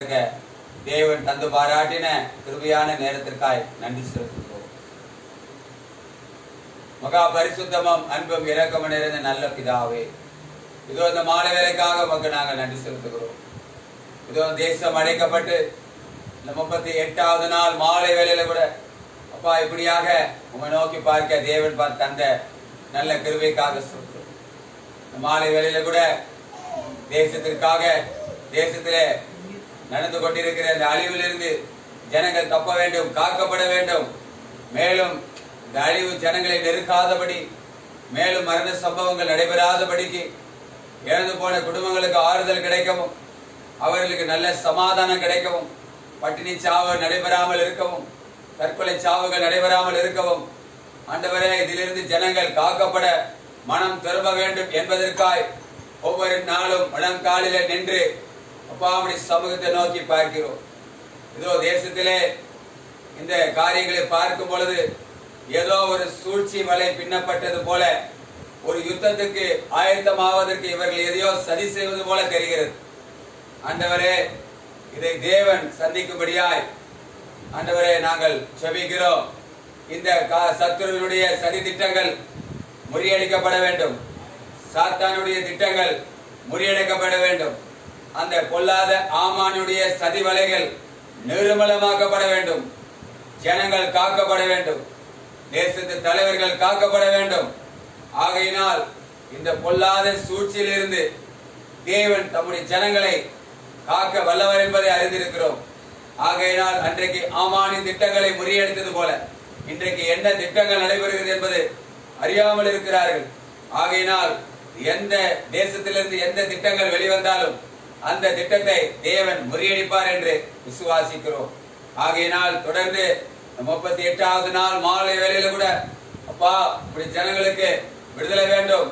தேவன் தந்து பாராட்டின கிருபையான நேரத்திற்காய் நன்றி செலுத்துகிறோம். மகா பரிசுத்தமும் அன்பும் இரக்கமும் நிறைந்த நல்ல பிதாவே, இதோ இந்த மாலை வேலைக்காக மக்கள் நாங்கள் நன்றி செலுத்துகிறோம். இதோ தேசம் அழைக்கப்பட்டு இந்த 38வது நாள் மாலை வேலையில கூட அப்பா இப்படியாக உங்களை நோக்கி பார்க்க தேவன் தந்த நல்ல கிருபைக்காக சொல்கிறோம். இந்த மாலை வேலையில கூட தேசத்திற்காக தேசத்திலே நடந்து கொண்டிருக்கிற இந்த அழிவிலிருந்து ஜனங்கள் தப்ப வேண்டும், காக்கப்பட வேண்டும். மேலும் இந்த அழிவு ஜனங்களை நெருக்காதபடி, மேலும் மரண சம்பவங்கள் நடைபெறாதபடிக்கு, இழந்து போன குடும்பங்களுக்கு ஆறுதல் கிடைக்கவும், அவர்களுக்கு நல்ல சமாதானம் கிடைக்கவும், பட்டினி சாவு நடைபெறாமல் இருக்கவும், தற்கொலை சாவுகள் நடைபெறாமல் இருக்கவும், ஆண்டவரே இதிலிருந்து ஜனங்கள் காக்கப்பட மனம் திரும்ப வேண்டும் என்பதற்காய் ஒவ்வொரு நாளும் மனங்காலில நின்று அப்பா அப்படி சமூகத்தை நோக்கி பார்க்கிறோம். இதோ தேசத்திலே இந்த காரியங்களை பார்க்கும் பொழுது ஏதோ ஒரு சூழ்ச்சி வலை பின்னப்பட்டது போல, ஒரு யுத்தத்துக்கு ஆயத்தமாவதற்கு இவர்கள் எதையோ சதி செய்வது போல தெரிகிறது. ஆண்டவரே, இதை தேவன் சந்திக்கும்படியாய் ஆண்டவரே நாங்கள் ஜெபிக்கிறோம். இந்த சத்துருவினுடைய சதி திட்டங்கள் முறியடிக்கப்பட வேண்டும். சாத்தானுடைய திட்டங்கள் முறியடிக்கப்பட வேண்டும். அந்த பொல்லாத ஆமானுடைய சதி வலைகள் நிர்மூலமாக்கப்பட வேண்டும். ஜனங்கள் காக்கப்பட வேண்டும். தேசத்து தலைவர்கள் காக்கப்பட வேண்டும். ஆகையினால் இந்த பொல்லாத சூழ்ச்சியிலிருந்து தேவன் தம்முடைய ஜனங்களை காக்க வல்லவர் என்பதை அறிந்திருக்கிறோம். ஆகையினால் அன்றைக்கு ஆமானின் திட்டங்களை முறியடித்தது போல இன்றைக்கு என்ன திட்டங்கள் நடைபெறுகிறது என்பது அறியாமல் இருக்கிறார்கள். ஆகையினால் எந்த தேசத்திலிருந்து எந்த திட்டங்கள் வெளிவந்தாலும் அந்த திட்டத்தை தேவன் முறியடிப்பார் என்று விசுவாசிக்கிறோம். ஆகையினால் தொடர்ந்து 38வது நாள் மாலை வேளையில கூட அப்பா இப்படி ஜனங்களுக்கு விடுதலை வேண்டும்.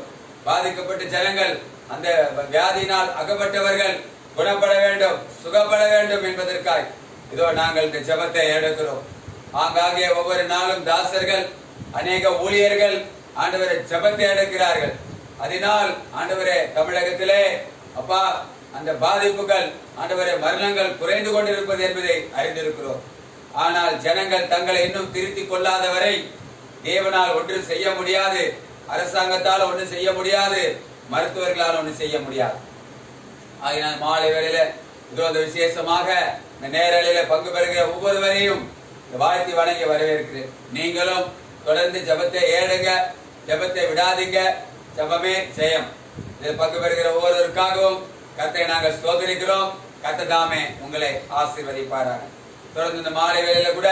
பாதிக்கப்பட்ட ஜனங்கள், அந்த வியாதியினால் அகப்பட்டவர்கள் குணப்பட வேண்டும், சுகப்பட வேண்டும் என்பதற்காய் இதோ நாங்கள் இந்த ஜெபத்தை எடுக்கிறோம். ஆங்காங்கே ஒவ்வொரு நாளும் தாசர்கள், அநேக ஊழியர்கள் ஆண்டவரை ஜெபத்தை எடுக்கிறார்கள். அதனால் ஆண்டவரே தமிழகத்திலே அப்பா அந்த பாதிப்புகள் ஆண்டவரே மரணங்கள் குறைந்து கொண்டிருப்பது என்பதை அறிந்திருக்கிறோம். ஆனால் ஜனங்கள் தங்களை இன்னும் திருத்திக் கொள்ளாத வரை தேவனால் ஒன்று செய்ய முடியாது, அரசாங்கத்தால் ஒன்று செய்ய முடியாது, மருத்துவர்களால் ஒன்று செய்ய முடியாது. ஆகினால் மாலை வேளையில இது வந்து விசேஷமாக இந்த நேரலையில பங்கு பெறுகிற ஒவ்வொருவரையும் வாழ்த்தி வணங்கி வரவேற்கிறேன். நீங்களும் தொடர்ந்து ஜெபத்தை ஏடுங்க, ஜெபத்தை விடாதீங்க. ஜெபமே ஜெயம். இதில் பங்கு பெறுகிற ஒவ்வொருவருக்காகவும் கர்த்தரை நாங்கள் ஸ்தோத்திரிக்கிறோம். கர்த்தர் தாமே உங்களை ஆசீர்வதிப்பாராக. தொடர்ந்து இந்த மாலை வேளையில கூட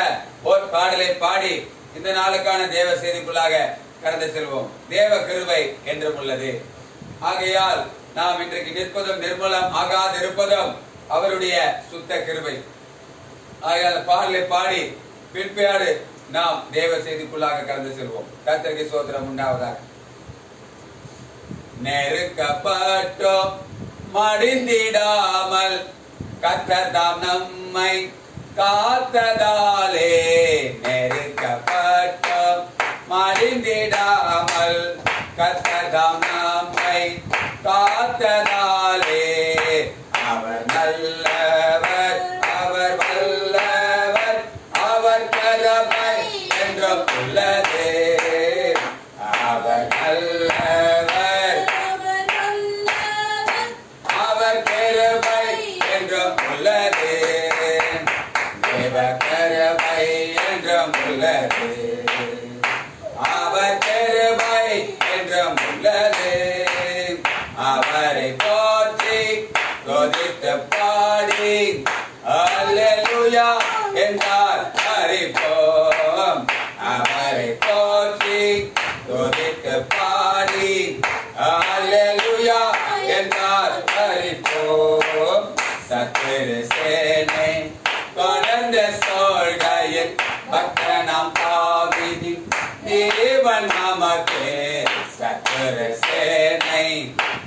ஓர் பாடலை பாடி இந்த நாளுக்கான தேவ செய்திக்குள்ளாக கடந்து செல்வோம். தேவ கிருபை என்றும் உள்ளது. ஆகையால் நாம் இன்றைக்கு நிற்பதும் நிர்மூலம் ஆகாதிருப்பதும் அவருடைய சுத்த கிருபை. ஆகையால் பாடலை பாடி பிற்பாடு நாம் தேவ செய்திக்குள்ளாக கடந்து செல்வோம். கர்த்தருக்கு ஸ்தோத்திரம் உண்டாவதாக. நெருக்கப்பட்டோம் மடிந்திடாமல் கர்த்தர் தாம் நம்மை காத்ததாலே, நெருக்கப்பட்டோம் மடிந்திடாமல் கர்த்தர் தாம் நம்மை காத்ததாலே, அவர் நல்லவர், அவர் வல்லவர், அவர் கிருபை என்றும் உள்ளதே. அவர் நல்லவர், அவர் கிருபை என்றும் உள்ளதே. தேவ கிருபை என்றும் உள்ளதே. அவர் கிருபை என்றும் உள்ளதே. அவரை போற்றி துதித்து பாடி அல்லேலூயா என்றால் அறிப்போம். அவரை போற்றி துதித்து பாடி அல்லேலூயா என்றால் அறிப்போம். சத்துரு சேனை தொடர்ந்த சோழ்கையில் பக்தனாம் தாவீதின் தேவன் நமக்கே. சத்துரு சேனை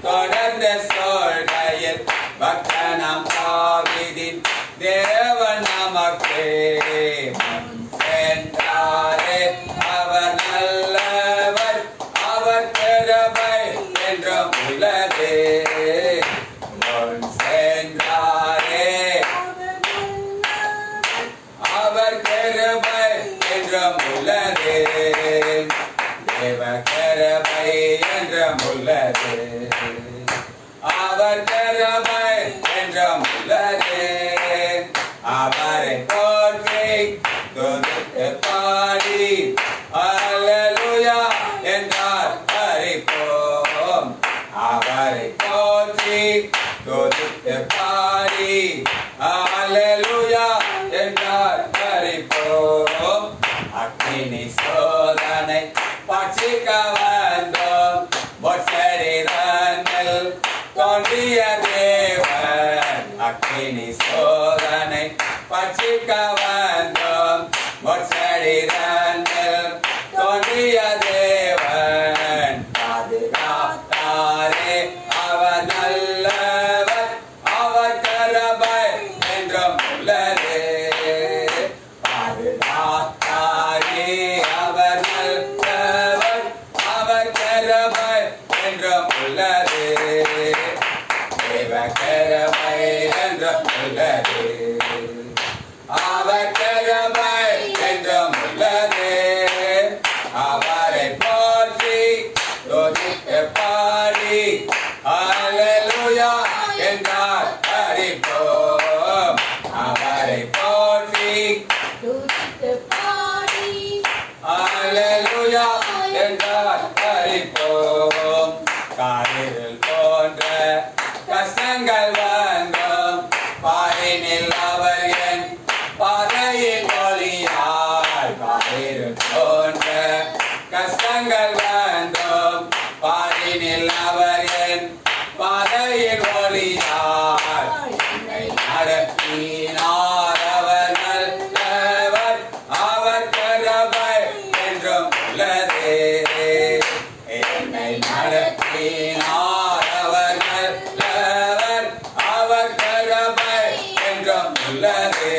தொடர்ந்த சோழ்கையில் பக்தனாம் தாவீதின் தேவன் நமக்கே. சென்றாரே அவர் நல்லவர், அவர் கிருபை என்றும் உள்ளதே. சென்றாரே என்றும் உள்ளது. அவர் கிருபை என்றும் உள்ளது. அவரை போற்றி துதித்து பாடி அல்லேலூயா என்றார் அறிப்போம். அவரை போற்றி துதித்து பாடி அல்லேலூயா என்றார் அறிப்போம். அக்கினி சோதனை பட்சிக்க வந்தோம். பொற்சரீரத்தில் தோன்றிய தேவன். அக்கினி சோதனை பட்சிக்க வந்தோம். பொற்சரீரத்தில் தோன்றிய தேவன். பாதுகாத்தாரே அவர் நல்லவர். அவர் கிருபை என்றும் உள்ளது. பாதுகாத்தாரே அவர் நல்லவர். அவர் கிருபை என்றும் உள்ளது. தேவ கிருபை என்றும் உள்ளது. அவர் கிருபை என்றும் உள்ளது. அவரை போற்றி துதித்து பாடி அல்லேலூயா என்றார் அறிப்போம். அவரை போற்றி துதித்து பாடி அல்லேலூயா என்றார் அறிப்போம். காரில் போன்ற கஷ்டங்கள் வந்தோம். பாரினில் அவர் என் பாதையின் ஒளியாய். காரில் போன்ற கஷ்டங்கள் வந்தோம். பாரினில் அவர் என் பாதையின் ஒளியாய். என்னை நடத்தினார் அவர் நல்லவர். அவர் கிருபை என்றும் உள்ளது. என்னை நடத்தினார் அவர் நல்லவர். அவர் கிருபை என்றும் உள்ளது.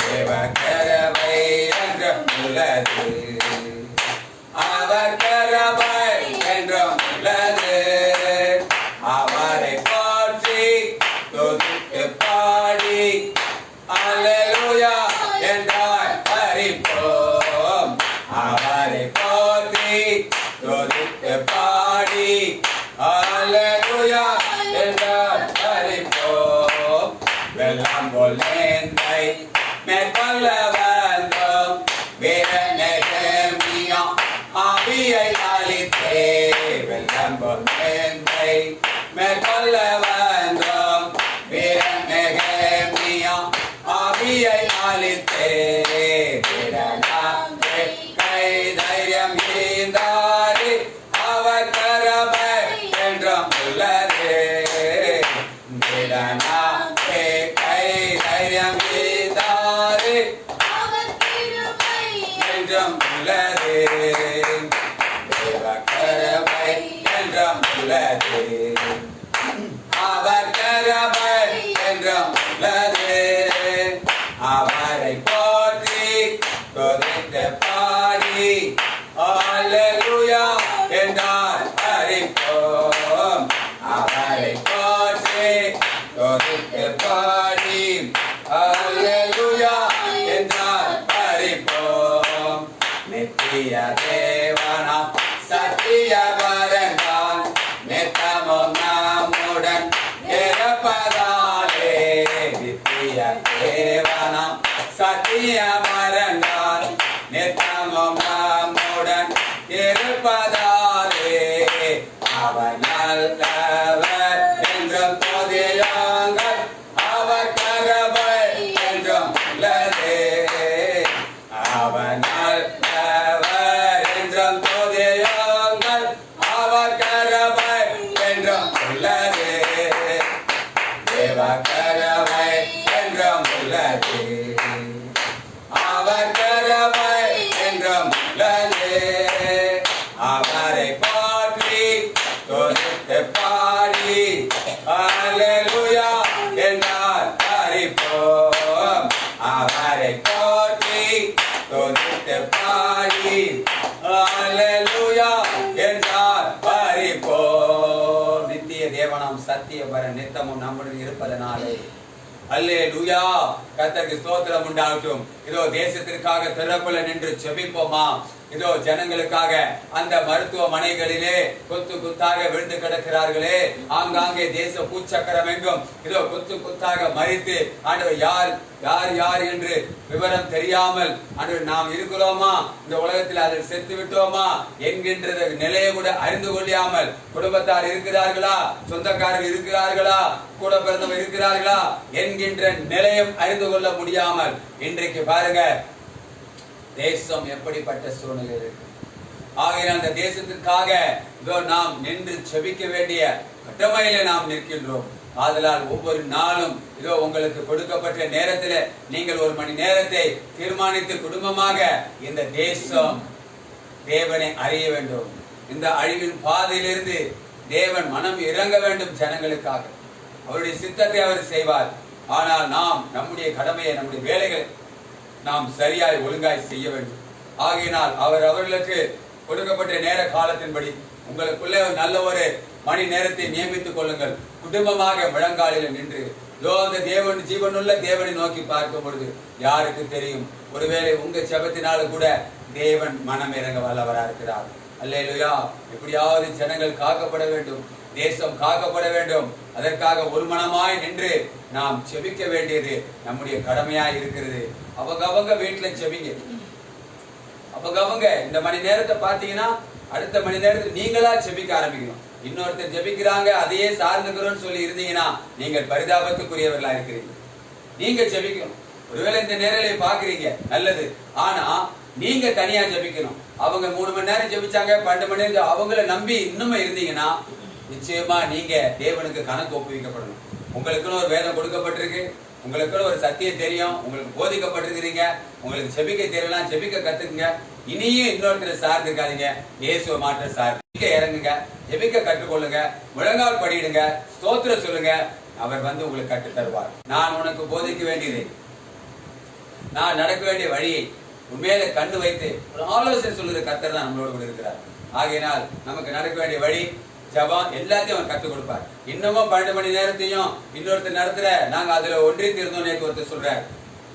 தேவ கிருபை என்றும் உள்ளது. அவர் கிருபை என்றும் உள்ளது. அவரை போற்றி துதித்து பாடி அல்லேலூயா என்றார் அறிப்போம். அவரை போற்றி துதித்து பாடி அல்லேலூயா என்றார் அறிப்போம். வெள்ளம் போல் நேர்ந்தை மேற்கொள்ள வந்தோம். வீரநெகேமியா ஆவியை அளித்தே. வெள்ளம் போல் நேர்ந்தை மேற்கொள்ள வந்தோம். வீரநெகேமியா ஆவியை அளித்தே. வீரனாகே கை தைரியம் ஈந்தாரே. அவர் கிருபை என்றும் உள்ளது. வீரனாகே கை தைரியம் ஈந்தாரே. அவர் கிருபை என்றும் உள்ளது. தேவ கிருபை என்றும் உள்ளது. அவர் கிருபை என்றும் உள்ளது. அவரை போற்றி துதித்து பாடி அல்லேலூயா என்றார் அறிப்போம். அவரை போற்றி துதித்து பாடி அல்லேலூயா என்றார் அறிப்போம். நித்திய தேவனாம் சத்திய பரந்தான். நித்தமும் நம்முடன் இருப்பதாலே. நித்திய தேவனாம் சத்திய பரந்தான். நித்தமும் நம்முடன் இருப்பதாலே. அவர் நல்லவர் என்றும் துதியுங்கள். அவர் கிருபை என்றும் உள்ளது. அவர் நல்லவர் என்றும் துதியுங்கள். அவர் கிருபை என்றும் உள்ளது. தேவ கிருபை என்றும் உள்ளது. அவர் கிருபை என்றும் உள்ளது. அவரை போற்றி துதித்து பாடி அல்லேலூயா என்றார் அறிப்போம். அவரை போற்றி துதித்து பாடி அல்லேலூயா என்றார் அறிப்போம். நித்திய தேவனாம் சத்திய பர நித்தமும் நம்முடன் இருப்பதனாலே அல்லேலூயா. கர்த்தருக்கு ஸ்தோத்திரம் உண்டாகட்டும். இதோ தேசத்திற்காக திறப்புல நின்று ஜெபிப்போமா? இதோ ஜனங்களுக்காக அந்த மருத்துவமனைகளிலே கொத்து குத்தாக விழுந்து கிடக்கிறார்களே, ஆங்காங்கே தேச பூச்சக்கரம் எங்கும் இதோ கொத்து குத்தாக மரித்து ஆண்டவர் யார் யார் யார் என்று விவரம் தெரியாமல் ஆண்டவர் நாம் இருக்கிறோமா, இந்த உலகத்தில் அதில் செத்து விட்டோமா என்கின்ற நிலையை கூட அறிந்து கொள்ளாமல், குடும்பத்தார் இருக்கிறார்களா, சொந்தக்காரர்கள் இருக்கிறார்களா, கூட பிறந்தவர் இருக்கிறார்களா என்கின்ற நிலையம் அறிந்து கொள்ள முடியாமல் இன்றைக்கு பாருங்க தேசம் எப்படிப்பட்ட சூழ்நிலை இருக்கு. ஆகையால் அந்த தேசத்திற்காக இதோ நாம் நின்று ஜெபிக்க வேண்டிய கடமையில நாம் நிற்கின்றோம். ஆதலால் ஒவ்வொரு நாளும் இதோ உங்களுக்கு கொடுக்கப்பட்ட நேரத்தில் நீங்கள் 1 மணி நேரத்தை தீர்மானித்து குடும்பமாக இந்த தேசம் தேவனை அறிய வேண்டும். இந்த அழிவின் பாதையிலிருந்து தேவன் மனம் இறங்க வேண்டும். ஜனங்களுக்காக அவருடைய சித்தத்தை அவர் செய்வார். ஆனால் நாம் நம்முடைய கடமையை, நம்முடைய வேலைகளை நாம் சரியாய் ஒழுங்காய் செய்ய வேண்டும். ஆகையினால் அவர்களுக்கு கொடுக்கப்பட்ட நேர காலத்தின்படி உங்களுக்குள்ளே ஒரு நல்ல ஒரு மணி நேரத்தை நியமித்துக் கொள்ளுங்கள். குடும்பமாக முழங்காலில் நின்று அந்த தேவன் ஜீவனுள்ள தேவனை நோக்கி பார்க்கும் பொழுது யாருக்கு தெரியும், ஒருவேளை உங்க ஜெபத்தினால கூட தேவன் மனம் இறங்க வல்லவரா இருக்கிறார். அல்லேலூயா. எப்படியாவது ஜனங்கள் காக்கப்பட வேண்டும், தேசம் காக்கப்பட வேண்டும். அதற்காக ஒரு மனமாய் நின்று நாம் ஜெபிக்க வேண்டியது நம்முடைய கடமையாய் இருக்கிறது. அவங்க வீட்டுல ஜெபிங்க. அவங்க இந்த மணி நேரத்தை பாத்தீங்கன்னா அடுத்த மணி நேரத்தில் நீங்களா ஜெபிக்க ஆரம்பிக்கணும். இன்னொருத்தர் ஜெபிக்கிறாங்க அதையே சார்ந்துக்கிறோம்னு சொல்லி இருந்தீங்கன்னா நீங்கள் பரிதாபத்துக்குரியவர்களா இருக்கிறீங்க. நீங்க ஜெபிக்கணும். ஒருவேளை இந்த நேரலை பாக்குறீங்க நல்லது, ஆனா நீங்க தனியா ஜெபிக்கணும். அவங்க 3 மணி நேரம் ஜெபிச்சாங்க, 12 மணி நேரம் அவங்கள நம்பி இன்னுமே இருந்தீங்கன்னா நிச்சயமா நீங்க தேவனுக்கு கணக்கு ஒப்புவிக்கப்படணும். உங்களுக்குன்னு ஒரு வேதம் கொடுக்கப்பட்டிருக்கு, உங்களுக்குன்னு ஒரு சத்தியம் தெரியும், உங்களுக்கு போதிக்கப்பட்டிருக்கிறீங்க, உங்களுக்கு ஜெபிக்க தெரியலாம், ஜெபிக்க கத்துக்குங்க. இனியும் இன்னொருத்தரை சார்ந்திருக்காதீங்க, இயேசுவை மாற்ற சார்ந்து இறங்குங்க, ஜெபிக்க கற்றுக்கொள்ளுங்க, முழங்கால் படிடுங்க, ஸ்தோத்திரம் சொல்லுங்க. அவர் வந்து உங்களுக்கு கற்று தருவார். நான் உனக்கு போதிக்க வேண்டியது, நான் நடக்க வேண்டிய வழியை உண்மையில கண்டு வைத்து ஒரு ஆலோசனை சொல்லுற கர்த்தர் தான் நம்மளோட கூட இருக்கிறார். ஆகையினால் நமக்கு நடக்க வேண்டிய வழி ஜபம் எல்லாத்தையும் அவர் கற்றுக் கொடுப்பார். இன்னமும் 12 மணி நேரத்தையும் இன்னொருத்தர் நடத்துற நாங்க அதுல ஒன்றித்து இருந்தோம். நேற்று ஒருத்தர் சொல்றாரு,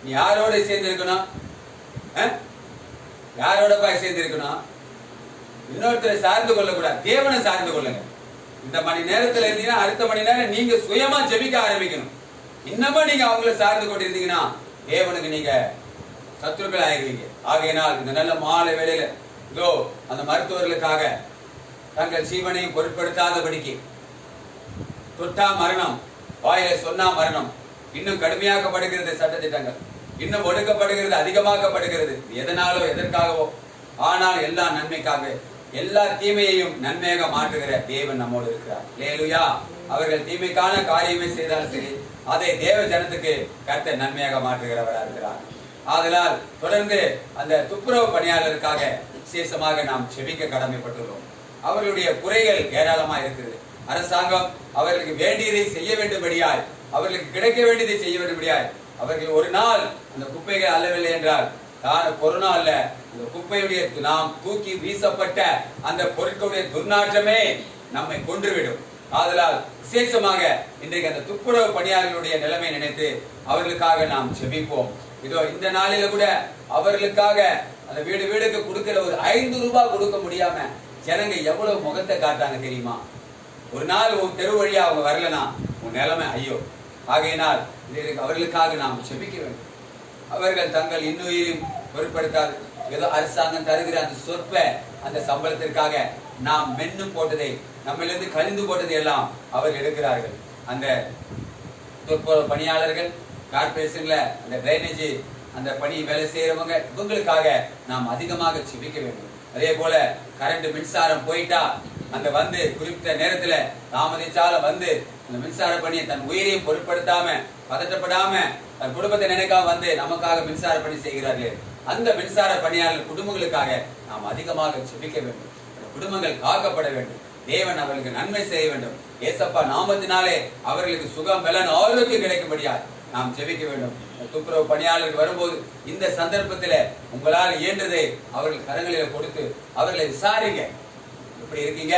நீ யாரோட சேர்ந்து இருக்கணும், யாரோட போய் சேர்ந்து இருக்கணும், இன்னொருத்தரை சார்ந்து கொள்ளக்கூடாது, தேவனை சார்ந்து கொள்ளுங்க. இந்த மணி நேரத்துல இருந்தீங்கன்னா அடுத்த மணி நேரம் நீங்க சுயமா ஜெபிக்க ஆரம்பிக்கணும். இன்னமும் நீங்க அவங்கள சார்ந்து கொண்டிருந்தீங்கன்னா தேவனுக்கு நீங்க சத்துருக்கள் ஆகிருவீங்க. ஆகையினால் இந்த நல்ல மாலை வேளையில இதோ அந்த மருத்துவர்களுக்காக தங்கள் ஜீவனையும் பொருட்படுத்தாதபடிக்கு தொட்டா மரணம், வாயில சொன்னா மரணம், இன்னும் கடுமையாக்கப்படுகிறது, சட்டத்திட்டங்கள் இன்னும் ஒடுக்கப்படுகிறது, அதிகமாக்கப்படுகிறது. எதனாலோ எதற்காகவோ, ஆனால் எல்லா நன்மைக்காக, எல்லா தீமையையும் நன்மையாக மாற்றுகிற தேவன் நம்மோடு இருக்கிறார். அல்லேலூயா. அவர்கள் தீமைக்கான காரியமே செய்தாலும் சரி, அதை தேவ ஜனத்துக்கு கர்த்தர் நன்மையாக மாற்றுகிறவராக இருக்கிறார். ஆதலால் தொடர்ந்து அந்த துப்புரவு பணியாளருக்காக விசேஷமாக நாம் ஜெபிக்க கடமைப்பட்டுள்ளோம். அவர்களுடைய குறைகள் ஏராளமா இருக்குது. அரசாங்கம் அவர்களுக்கு வேண்டியதை செய்ய வேண்டும்படியாய், அவர்களுக்கு கிடைக்க வேண்டியதை செய்ய வேண்டும்படியாய், அவர்கள் ஒரு நாள் அந்த குப்பைகள் அல்லவில்லை என்றால் கொரோனா அல்ல, இந்த குப்பையுடைய நாம் தூக்கி வீசப்பட்ட அந்த பொருட்களுடைய துர்நாற்றமே நம்மை கொன்றுவிடும். ஆதலால் விசேஷமாக இன்றைக்கு அந்த துப்புரவு பணியாளர்களுடைய நிலைமை நினைத்து அவர்களுக்காக நாம் ஜெபிப்போம். இதோ இந்த நாளில கூட அவர்களுக்காக அந்த வீடு வீடுக்கு கொடுக்கிற ஒரு 5 ரூபாய் கொடுக்க முடியாம ஜனங்க எவ்வளவு முகத்தை காட்டாங்க தெரியுமா? ஒரு நாள் உன் தெரு வழியா அவங்க வரலனா உன் நிலைமை ஐயோ. ஆகையினால் அவர்களுக்காக நாம் ஜெபிக்க வேண்டும். அவர்கள் தங்கள் இன்னுயிரையும் பொருட்படுத்தாது ஏதோ அரசாங்கம் தருகிற அந்த சொற்ப அந்த சம்பளத்திற்காக நாம் மென்னு போட்டதை, நம்மளிருந்து கழிந்து போட்டதை எல்லாம் அவர் எடுக்கிறார்கள். அந்த துப்புரவு பணியாளர்கள், கார்பரேஷன்ல அந்த டிரைனேஜ் அந்த பணி வேலை செய்யறவங்க, இவங்களுக்காக நாம் அதிகமாக ஜெபிக்க வேண்டும். அதே போல கரண்ட் மின்சாரம் போயிட்டா அந்த வந்து குறிப்பிட்ட நேரத்துல தாமதிச்சால வந்து அந்த மின்சார பணியை தன் உயிரையும் பொருட்படுத்தாம, பதட்டப்படாம, தன் குடும்பத்தை நினைக்காம வந்து நமக்காக மின்சார பணி செய்கிறார்கள். அந்த மின்சார பணியாளர் குடும்பங்களுக்காக நாம் அதிகமாக ஜெபிக்க வேண்டும். குடும்பங்கள் காக்கப்பட வேண்டும். தேவன் அவர்களுக்கு நன்மை செய்ய வேண்டும். ஏசப்பா நாமத்தினாலே அவர்களுக்கு சுகம், பலன், ஆரோக்கியம் கிடைக்கும்படியா நாம் ஜெபிக்க வேண்டும். துப்புரவு பணியாளர்கள் வரும்போது இந்த சந்தர்ப்பத்தில் உங்களால் இயன்றதை அவர்கள் கரங்களில் கொடுத்து அவர்களை விசாரிங்க. எப்படி இருக்கீங்க?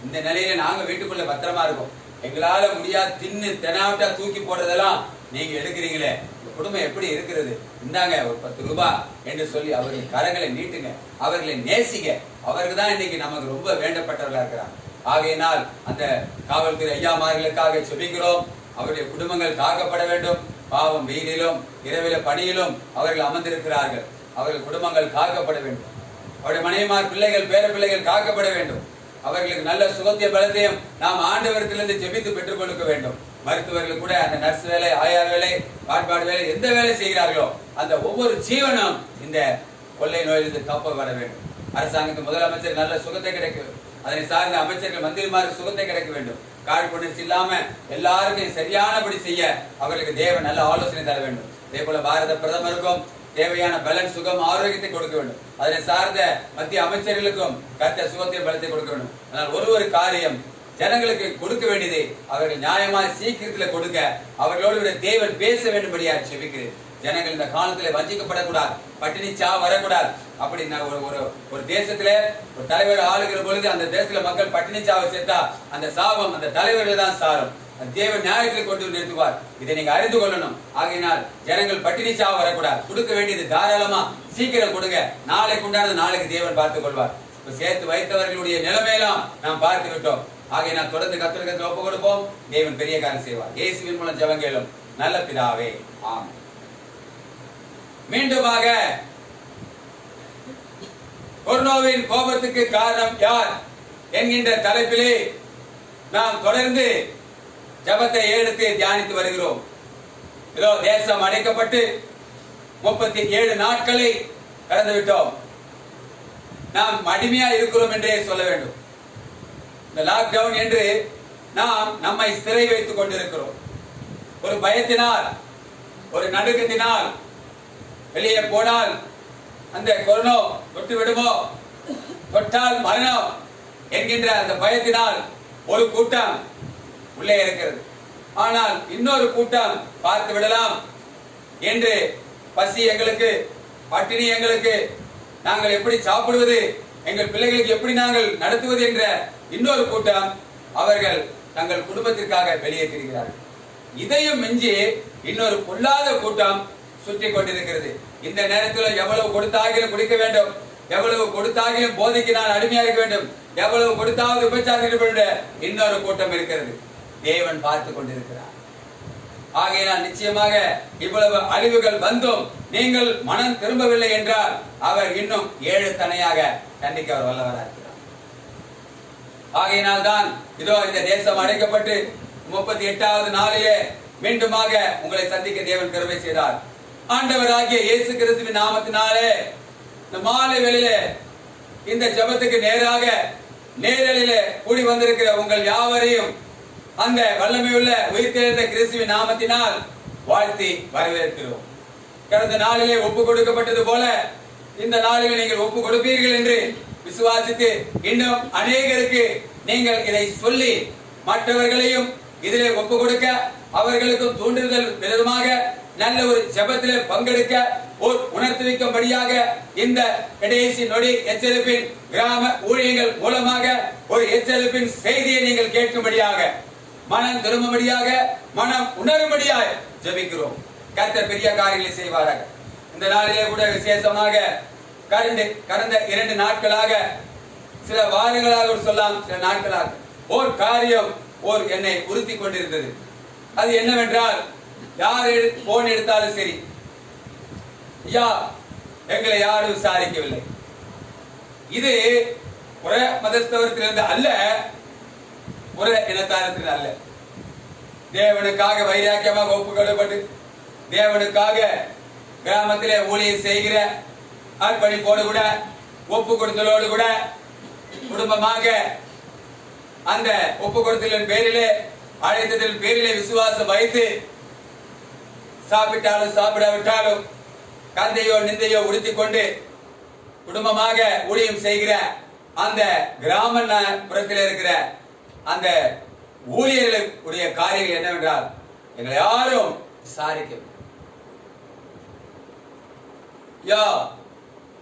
இந்த நிலையில நாங்க வீட்டுக்குள்ள பத்திரமா இருக்கோம், எங்களால முடியாது தின்னு தெனாவிட்டா தூக்கி போடுறதெல்லாம் நீங்க எடுக்கிறீங்களே, குடும்பம் எப்படி இருக்கிறது, இந்தாங்க ஒரு 10 ரூபாய் என்று சொல்லி அவர்கள் கரங்களை நீட்டுங்க, அவர்களை நேசிங்க. அவர்கள் தான் இன்னைக்கு நமக்கு ரொம்ப வேண்டப்பட்டவர்களா இருக்கிறாங்க. ஆகையினால் அந்த காவல்துறை ஐயாமார்களுக்காக செபிக்கிறோம். அவருடைய குடும்பங்கள் காக்கப்பட வேண்டும். பாவம் வெயிலிலும் இரவில பணியிலும் அவர்கள் அமர்ந்திருக்கிறார்கள். அவர்கள் குடும்பங்கள் காக்கப்பட வேண்டும். அவருடைய மனைவிமார், பிள்ளைகள், பேர பிள்ளைகள் காக்கப்பட வேண்டும். அவர்களுக்கு நல்ல சுகத்திய பலத்தையும் நாம் ஆண்டவரத்திலிருந்து ஜெபித்து பெற்றுக் கொடுக்க வேண்டும். மருத்துவர்கள் கூட அந்த நர்ஸ் வேலை, ஆயா வேலை, பாட்பாடு வேலை, எந்த வேலை செய்கிறார்களோ அந்த ஒவ்வொரு ஜீவனும் இந்த கொள்ளை நோயிலிருந்து தப்பப்பட வேண்டும். அரசாங்கத்து முதலமைச்சர் நல்ல சுகத்தை கிடைக்க வேண்டும். அதனை சார்ந்த அமைச்சர்கள், மந்திரிமாருக்கு சுகத்தை கிடைக்க வேண்டும். காழ்ப்புணர்ச்சி இல்லாம எல்லாருக்கும் சரியானபடி செய்ய அவர்களுக்கு தேவன் நல்ல ஆலோசனை தர வேண்டும். அதே போல பாரத பிரதமருக்கும் தேவையான பலன், சுகம், ஆரோக்கியத்தை கொடுக்க வேண்டும். அதனை சார்ந்த மத்திய அமைச்சர்களுக்கும் கர்த்தர் சுகத்தை பலத்தை கொடுக்க வேண்டும். ஆனால் ஒரு காரியம் ஜனங்களுக்கு கொடுக்க வேண்டியதை அவர்கள் நியாயமாக சீக்கிரத்தில் கொடுக்க அவர்களோடு தேவன் பேச வேண்டும்படியா செபிக்கிறேன். ஜனங்கள் இந்த காலத்துல வஞ்சிக்கப்படக்கூடாது, பட்டினி சா வரக்கூடாது. அப்படி ஒரு தேசத்துல ஒரு தலைவர் ஆளுகிற பொழுது அந்த தேசத்துல மக்கள் பட்டினி சாவை சேர்த்தா அந்த சாபம் அந்த தலைவர்கள் தான் சாரும். தேவன் நியாயத்தை கொண்டு நிறுத்துவார். இதை நீங்க அறிந்து கொள்ளணும். ஆகையினால் ஜனங்கள் பட்டினி சாவ வரக்கூடாது. கொடுக்க வேண்டியது தாராளமா சீக்கிரம் கொடுங்க. நாளைக்கு உண்டானது நாளைக்கு தேவன் பார்த்துக் கொள்வார். இப்ப சேர்த்து வைத்தவர்களுடைய நிலைமையெல்லாம் நாம் பார்த்து விட்டோம். ஆகையினால் தொடர்ந்து கர்த்தருக்கு ஒப்பு கொடுப்போம். தேவன் பெரிய காரியம் செய்வார். இயேசுவின் மூலம் ஜெபம் கேளும் நல்ல பிதாவே, ஆமென். மீண்டுமாக கொரோனாவின் கோபத்துக்கு காரணம் யார் என்கின்ற தலைப்பிலே நாம் தொடர்ந்து ஜெபத்தை எடுத்து தியானித்து வருகிறோம். இதோ தேசம் அடைக்கப்பட்டு 37 நாட்களை கடந்து விட்டோம். நாம் அடிமையா இருக்கிறோம் என்றே சொல்ல வேண்டும். இந்த லாக்டவுன் என்று நாம் நம்மை சிறை வைத்துக் கொண்டிருக்கிறோம். ஒரு பயத்தினால், ஒரு நடுக்கத்தினால், வெளியே போனால் அந்த கொரோனா தொட்டு விடுமோ, தொட்டால் மரணம் என்கின்ற அந்த பயத்தினால் ஒரு கூட்டம் உள்ளே இருக்கிறது. ஆனால் இன்னொரு கூட்டம் பார்த்து விடலாம் என்று பசி எங்களுக்கு, பட்டினி எங்களுக்கு, நாங்கள் எப்படி சாப்பிடுவது, எங்கள் பிள்ளைகளுக்கு எப்படி நாங்கள் நடத்துவது என்ற இன்னொரு கூட்டம் அவர்கள் தங்கள் குடும்பத்திற்காக வெளியேற்றிருக்கிறார்கள். இதையும் மிஞ்சி இன்னொரு பொல்லாத கூட்டம் சுற்றி கொண்டிருக்கிறது. இந்த நேரத்தில் எவ்வளவு கொடுத்தாகிலும் குடிக்க வேண்டும், எவ்வளவு கொடுத்தாகிலும் போதைக்கு நான் அடிமையாக இருக்க வேண்டும், எவ்வளவு கொடுத்தாவது உபச்சார இன்னொரு கூட்டம் இருக்கிறது. தேவன் பார்த்து கொண்டிருக்கிறார். ஆகையினால் நிச்சயமாக இவ்வளவு அழிவுகள் வந்தும் நீங்கள் மனம் திரும்பவில்லை என்றால் அவர் இன்னும் 7 தனையாக கண்டிக்க அவர் வல்லவராக இருக்கிறார். ஆகையினால் தான் இதோ இந்த தேசம் அடைக்கப்பட்டு 38வது நாளிலே மீண்டுமாக உங்களை சந்திக்க தேவன் கிருபை செய்தார். ஆண்டவராகிய இயேசு கிறிஸ்துவின் நாமத்தினாலே இந்த மாலை வேளையிலே இந்த ஜெபத்துக்கு நேராக நேரலிலே கூடி வந்திருக்கிற உங்கள் யாவரையும் அந்த வல்லமையுள்ள உயிர்த்தெழுந்த கிறிஸ்துவின் நாமத்தினால் வாழ்த்தி வரவேற்கிறோம். கடந்த நாளிலே ஒப்பு கொடுக்கப்பட்டது போல இந்த நாளிலே நீங்கள் ஒப்பு கொடுப்பீர்கள் என்று விசுவாசித்து இன்னும் அநேகருக்கு நீங்கள் இதை சொல்லி மற்றவர்களையும் இதிலே ஒப்பு கொடுக்க அவர்களுக்கும் தூண்டுதல் விதமாக நல்ல ஒரு ஜெபத்திலே பங்கெடுக்க ஒரு உணர்த்துவிக்கும்படியாக இந்த கடைசி நொடி எச்சரிப்பின் கிராம ஊழியர்கள் மூலமாக ஒரு எச்சரிப்பின் செய்தியை நீங்கள் கேட்கும்படியாக, மனம் திரும்பும்படியாக, மனம் உணரும்படியாக ஜெபிக்கிறோம். கர்த்தர் பெரிய காரியங்களை செய்வாராக. இந்த நாளிலே கூட விசேஷமாக கடந்த 2 நாட்களாக, சில வாரங்களாக சொல்லலாம், சில நாட்களாக ஒரு காரியம் என்னை உறுத்தி கொண்டிருந்தது. அது என்னவென்றால், யார் போன் எடுத்தாலும் சரி, ஐயா எங்களை யாரும் விசாரிக்கவில்லை. இது ஒரு மதஸ்தவத்திலிருந்து அல்ல, ஒரு இனத்தாரத்தில் அல்ல. தேவனுக்காக வைராக்கியமாக ஒப்புக்கொள்ளப்பட்டு தேவனுக்காக கிராமத்திலே ஊழியம் செய்கிற அர்ப்பணிப்போடு கூட ஒப்பு கொடுத்தலோடு கூட குடும்பமாக அந்த ஒப்பு கொடுத்தலின் பேரிலே, அழைத்ததின் பேரிலே விசுவாசம் வைத்து சாப்பிட்டாலும் சாப்பிடாவிட்டாலும் கந்தையோ நிந்தையோ உடுத்திக் கொண்டு குடும்பமாக ஊழியம் செய்கிற அந்த கிராமப்புறத்தில் இருக்கிற அந்த ஊழியர்களுடைய காரியங்கள் என்னவென்றால், எங்களை யாரும் விசாரிக்க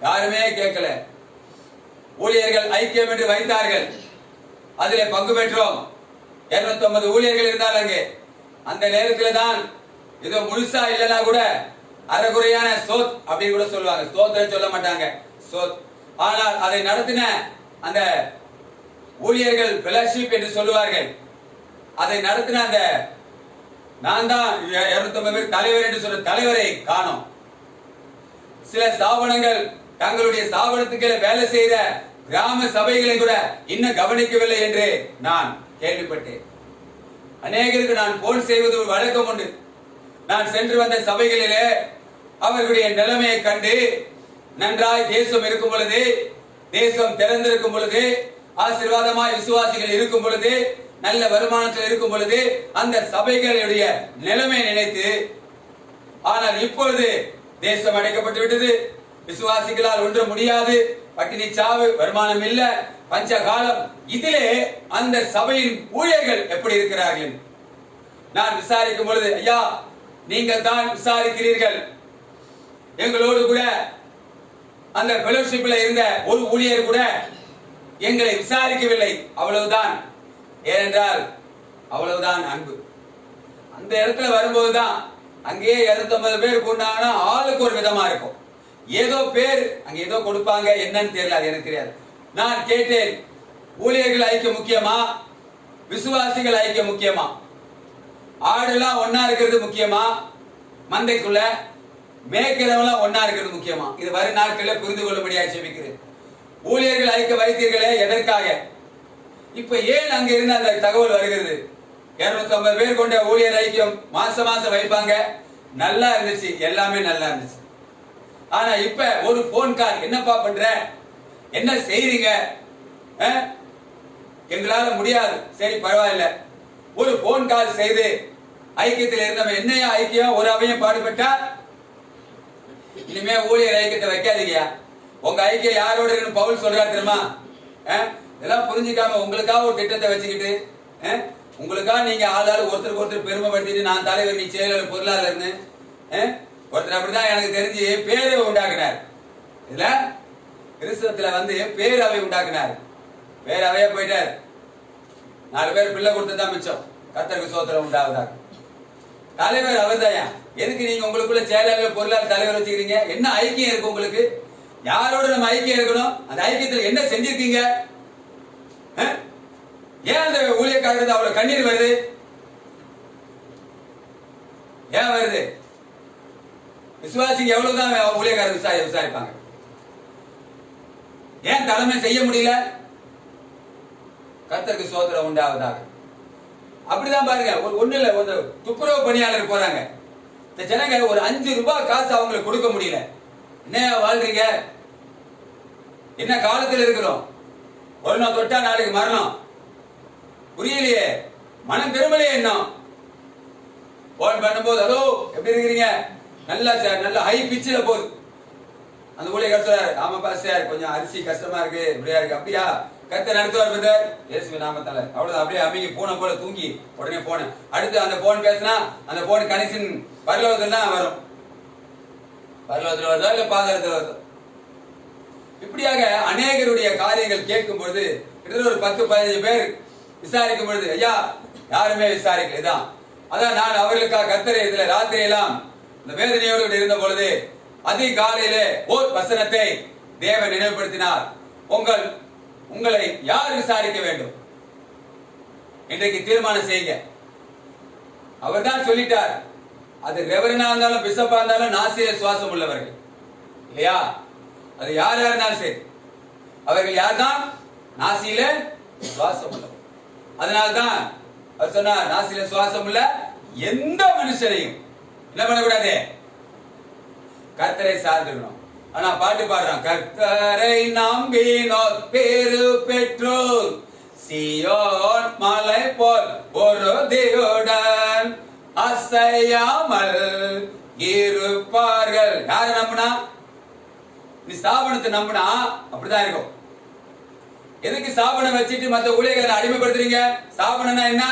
யாருமே கேட்கல. ஊழியர்கள் ஐக்கியம் என்று வைத்தார்கள், அதிலே பங்கு பெற்றோம். 250 ஊழியர்கள் இருந்தால் அங்கே அந்த நேரத்தில் தான் இது முழுசா இல்லைன்னா கூட அரைகுறையான சோத் அப்படின்னு கூட சொல்லுவாங்க. ஸ்தோத்திரம் சொல்ல மாட்டாங்க, சோத். ஆனால் அதை நடத்தின அந்த ஊழியர்கள் ஃபெலோஷிப் என்று சொல்லுவார்கள். அதை நடத்தின அந்த நான் தான் 250 பேர் தலைவர் என்று சொல்ற தலைவரை காணோம். சில ஸ்தாபனங்கள் தங்களுடைய ஸ்தாபனத்துக்கு வேலை செய்த கிராம சபைகளை கூட இன்னும் கவனிக்கவில்லை என்று நான் கேள்விப்பட்டேன். அநேகருக்கு நான் போன் செய்வது ஒரு வழக்கம் உண்டு. நான் சென்று வந்த சபைகளிலே அவர்களுடைய நிலைமையை கண்டு, நன்றாய் தேசம் இருக்கும் பொழுது, தேசம் திறந்திருக்கும் பொழுது, ஆசீர்வாதமாய் விசுவாசிகள் இருக்கும் பொழுது, நல்ல வருமானத்தில் இருக்கும் பொழுது, அந்த சபைகளுடைய நிலைமை நினைத்து, ஆனால் இப்பொழுது தேசம் அடைக்கப்பட்டு விட்டது, விசுவாசிகளால் ஒன்று முடியாது, பட்டினி சாவு, வருமானம் இல்ல, பஞ்ச காலம், இதிலே அந்த சபையின் ஊழியர்கள் எப்படி இருக்கிறார்கள்? நான் விசாரிக்கும் பொழுது, ஐயா நீங்கள் தான் விசாரிக்கிறீர்கள், எங்களோடு கூட அந்த ஃபெலோஷிப்ல இருந்த ஒரு ஊழியர் கூட எங்களை விசாரிக்கவில்லை. அவ்வளவுதான். ஏனென்றால் அவ்வளவுதான் அன்பு. அந்த இடத்துல வரும்போதுதான் அங்கேயே 250 பேர் கூண்டாங்கன்னா ஆளுக்கு ஒரு விதமா இருக்கும். ஏதோ பேர் அங்க ஏதோ கொடுப்பாங்க, என்னன்னு தெரியல, அது எனக்கு தெரியாது. நான் கேட்டேன், ஊழியர்கள் ஐக்கியம் முக்கியமா, விசுவாசிகள் ஐக்கியம் முக்கியமா? ஆடுலாம் ஒன்னா இருக்கிறது முக்கியமா, மந்தைக்குள்ள மேய்க்கிறவெல்லாம் ஒன்னா இருக்கிறது முக்கியமா? இது வரும் நாட்களில் புரிந்து கொள்ளும்படியாக ஜெபிக்கிறேன். ஊழியர்கள் ஐக்கிய வைத்தீர்களே, எதற்காக? இப்ப ஏன் அங்க இருந்து அந்த தகவல் வருகிறது? 250 பேர் கொண்ட ஊழியர் ஐக்கியம் மாசம் வைப்பாங்க, நல்லா இருந்துச்சு, எல்லாமே நல்லா இருந்துச்சு. ஆனா இப்ப ஒரு போன் கால், என்னப்பா பண்ற, என்ன செய்றீங்க, எங்களால முடியாது, சரி பரவாயில்ல, ஒரு போன் கால் செய்து ஐக்கியத்தில் இருந்தவன் என்னையா ஐக்கியம், ஒரு அவையும் பாடுபட்டா, இனிமே ஊழியர் ஐக்கியத்தை வைக்காதீங்க, உங்க ஐக்கியம் யாரோட இருக்குன்னு பவுல் சொல்றாரு தெரியுமா? இதெல்லாம் புரிஞ்சுக்காம உங்களுக்காக ஒரு திட்டத்தை வச்சுக்கிட்டு, உங்களுக்காக நீங்க ஆளாளு ஒருத்தருக்கு ஒருத்தர் பெருமைப்படுத்திட்டு, நான் தலைவர், நீ செயலர், பொருளாளர்னு ஒருத்தர் அப்படிதான் எனக்கு தெரிஞ்சு பேரவை உண்டாக்குனார். இதுல கிறிஸ்தவத்துல வந்து பேரவை உண்டாக்குனார். பேரவையா போயிட்டார். 4 பேர் பிள்ளை கொடுத்ததான் மிச்சம். கர்த்தருக்கு ஸ்தோத்திரம் உண்டாவதாக. தலைவர் அவர் தான். எதுக்கு நீங்க உங்களுக்குள்ள செயலாளர், பொருளாளர், தலைவர் வச்சுக்கிறீங்க? என்ன ஐக்கியம் இருக்கு உங்களுக்கு? யாரோட நம்ம ஐக்கியம் இருக்கணும்? அந்த ஐக்கியத்தில் என்ன செஞ்சிருக்கீங்க? ஏன் அந்த ஊழியக்காரருக்கு அவ்வளவு கண்ணீர் வருது? ஏன் வருது? விசுவாசிங்க எவ்வளவுதான் ஊழியக்காரர் விசாரிப்பாங்க. ஏன் தலைமை செய்ய முடியல? கர்த்தருக்கு ஸ்தோத்திரம் உண்டாவதாக. அப்படிதான் பாருங்க, ஒண்ணு இல்ல, ஒரு துப்புரவு பணியாளர் போறாங்க. இந்த ஜனங்க ஒரு 5 ரூபாய் காசு அவங்களுக்கு கொடுக்க முடியல. என்ன வாழ்றீங்க? என்ன காலத்தில் இருக்கிறோம்? ஒரு நாள் தொட்டா நாளைக்கு மரணம். புரியலையே, மனம் திரும்பலையே. என்ன போன் பண்ணும்போது, ஹலோ எப்படி இருக்கிறீங்க, நல்ல ஹை பிச்சில் போகுது. அந்த ஊழியர் சொல்றாரு, ஆமா பாஸ்டர் கொஞ்சம் அரிசி கஷ்டமா இருக்கு, இப்படியா இருக்கு. அப்படியா? கர்த்தர் நடத்துவார் பிரதர், இயேசுவின் நாமத்தால. அவ்வளவுதான். அப்படியே அம்மிக்கு பூனை போல தூங்கி உடனே போன. அடுத்து அந்த போன் பேசினா அந்த போன் கனெக்ஷன் பரலோகத்தில் தான் வரும். பரலோகத்தில் வருதா இல்ல பாதாளத்தில் வருதா? இப்படியாக அநேகருடைய காரியங்கள் கேட்கும் பொழுது கிட்டத்தட்ட ஒரு 10-15 பேர் விசாரிக்கும் பொழுது, ஐயா யாருமே விசாரிக்கல. இதான் அதான் நான் அவர்களுக்காக கர்த்தரை இதுல ராத்திரி எல்லாம் இந்த வேதனையோடு இருந்த பொழுது அதிகாலையிலே ஓர் வசனத்தை தேவன் நினைவுபடுத்தினார். உங்களை யார் விசாரிக்க வேண்டும்? இன்றைக்கு தீர்மானம் செய்யுங்க. அவர் தான் சொல்லிட்டார். அது ரெவரனா இருந்தாலும், பிஷப்பா இருந்தாலும், நாசிய சுவாசம் உள்ளவர்கள் இல்லையா? அது யாரா இருந்தாலும் சரி, அவர்கள் யார் தான்? நாசியில சுவாசம் உள்ளவர். அதனால்தான் அவர் சொன்னார், நாசியில சுவாசம் உள்ள எந்த மனுஷரையும் என்ன பண்ணக்கூடாது? கர்த்தரை சார்ந்திருக்கணும். ஆனா பாட்டு பாடுறோம், கர்த்தரை நம்பினோர் பேரு பெற்றோர் சீயோன் மலை போல் ஒரு தேவுடன் அசையாமல் இருப்பார்கள். யாரை நம்பினா? நீ ஸ்தாபனத்தை நம்பினா அப்படிதான் இருக்கும். எதுக்கு ஸ்தாபனம் வச்சுட்டு மத்த ஊழியர்களை அடிமைப்படுத்துறீங்க? ஸ்தாபனம்னா என்ன?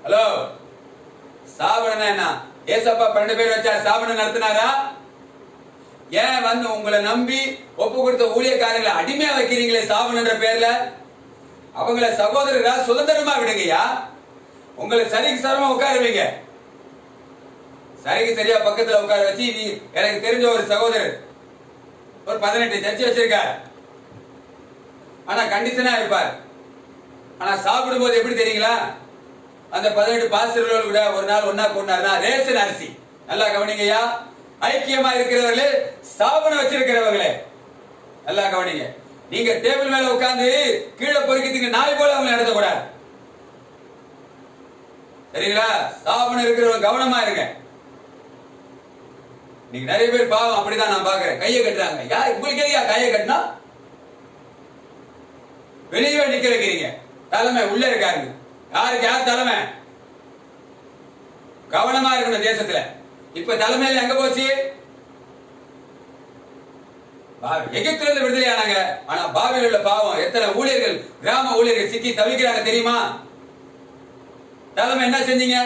ஹலோ, ஸ்தாபனம்னா என்ன? ஏசப்பா 12 பேர் வச்சார், ஸ்தாபனம் நடத்தினாரா? ஏன் வந்து உங்களை நம்பி ஒப்பு கொடுத்த ஊழியக்காரங்களை அடிமையா வைக்கிறீங்களே ஸ்தாபனம்ன்ற பேர்ல? அவங்கள சகோதரரா சுதந்திரமா விடுங்கயா. உங்களை சரிக்கு சரமா உட்காருவீங்க. சரிக்கு சரியா பக்கத்துல உட்கார வச்சு எனக்கு தெரிஞ்ச ஒரு சகோதரர் ஒரு 18 சர்ச்சை வச்சிருக்கார். ஆனா கண்டிஷனா இருப்பார். ஆனா சாப்பிடும் போது எப்படி தெரியுங்களா? அந்த 18 பாஸ்டர்கள் கூட ஒரு நாள் ஒன்னா கொண்டாருனா ரேஷன் அரிசி. நல்லா கவனிங்கய்யா, ஐக்கியமா இருக்கிறவர்களே, ஸ்தாபனம் வச்சிருக்கிறவர்களே நல்லா கவனிங்க. நீங்க டேபிள் மேல உட்கார்ந்து கீழே பொறுக்கிறதுக்கு நாய் போல அவங்களை நடத்தக்கூடாது. சரிங்களா? ஸ்தாபனம் இருக்கிறவங்க கவனமா இருங்க. நீங்க நிறைய பேர் பாவம் அப்படிதான் நான் பாக்குறேன், கையை கட்டுறாங்க. யார் உங்களுக்கு கையை கட்டினா வெளியே நிக்க வைக்கிறீங்க? தலைமை உள்ள இருக்காருங்க. யாருக்கு யார் தலைமை? கவனமா இருக்கணும் தேசத்துல. இப்ப தலைமையில எங்க போச்சு? எகிப்துல இருந்து விடுதலை ஆனாங்க. ஆனா பாபில் உள்ள பாவம் எத்தனை ஊழியர்கள், கிராம ஊழியர்கள் சிக்கி தவிக்கிறாங்க தெரியுமா? தலைமை என்ன செஞ்சீங்க?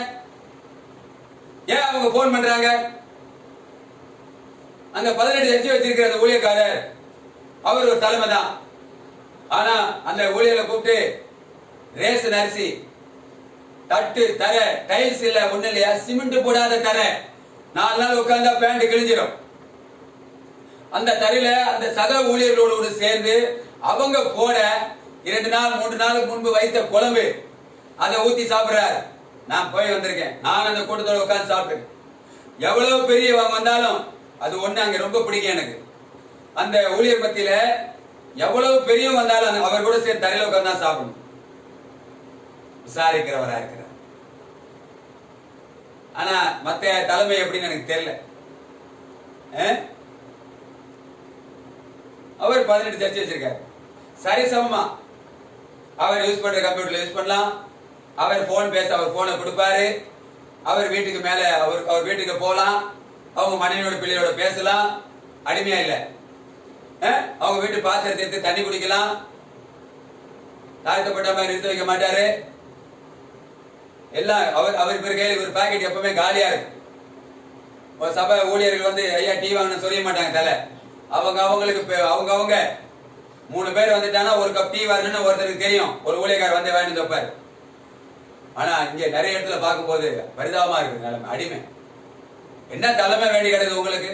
ஏன் அவங்க போன் பண்றாங்க? அந்த 18 எச்சி வச்சிருக்கிற அந்த ஊழியக்காரர் அவர் ஒரு தலைமை தான். ஆனா அந்த ஊழியர்களை கூப்பிட்டு ரேஷன் அரிசி, தட்டு தர, டைல்ஸ் இல்ல, ஒண்ணு இல்லையா, சிமெண்ட் போடாத தர, 4 நாள் உட்கார்ந்தா பேண்ட் கிழிஞ்சிடும். அந்த தரையில அந்த சக ஊழியர்களோடு சேர்ந்து அவங்க போட 2 நாள் 3 நாளுக்கு முன்பு வைத்த குழம்பு அதை ஊத்தி சாப்பிடுறாரு. நான் போய் வந்திருக்கேன். நான் அந்த கூட்டத்தோட உட்கார்ந்து சாப்பிட்டேன். எவ்வளவு பெரியவங்க வந்தாலும் அது ஒண்ணு அங்க ரொம்ப பிடிக்கும் எனக்கு. அந்த ஊழியர் மத்தியில எவ்வளவு பெரியவங்க வந்தாலும் அவர் கூட சேர்ந்து தரையில உட்கார்ந்து தான் சாப்பிடணும். விசாரிக்கிறவரா இருக்கிறார். ஆனா மத்த தலைமை எப்படின்னு எனக்கு தெரியல. அவர் 18 சர்ச்சை வச்சிருக்காரு. சரிசமமா அவர் யூஸ் பண்ற கம்ப்யூட்டர்ல யூஸ் பண்ணலாம். அவர் போன் பேச அவர் போனை கொடுப்பாரு. அவர் வீட்டுக்கு மேல அவர் வீட்டுக்கு போலாம். அவங்க மனைவியோட பிள்ளையோட பேசலாம். அடிமையா இல்ல. அவங்க வீட்டு பாத்திரத்தை எடுத்து தண்ணி குடிக்கலாம். தாழ்த்தப்பட்ட மாதிரி நிறுத்த வைக்க மாட்டாரு. எல்லாம் அவர் கையில் ஒரு பாக்கெட் எப்பவுமே காலியா இருக்கு. ஒரு சபை ஊழியர்கள் வந்து ஐயா டீ வாங்கன்னு சொல்ல மாட்டாங்க. தலை அவங்களுக்கு அவங்க 3 பேர் வந்துட்டாங்கன்னா ஒரு கப் டீ வரணும்னு ஒருத்தருக்கு தெரியும். ஒரு ஊழியக்காரர் வந்து வாங்கி வைப்பாரு. ஆனா இங்க நிறைய இடத்துல பார்க்கும் போது பரிதாபமா இருக்கு நிலைமை. அடிமை. என்ன தலைமை வேண்டி கிடையாது உங்களுக்கு?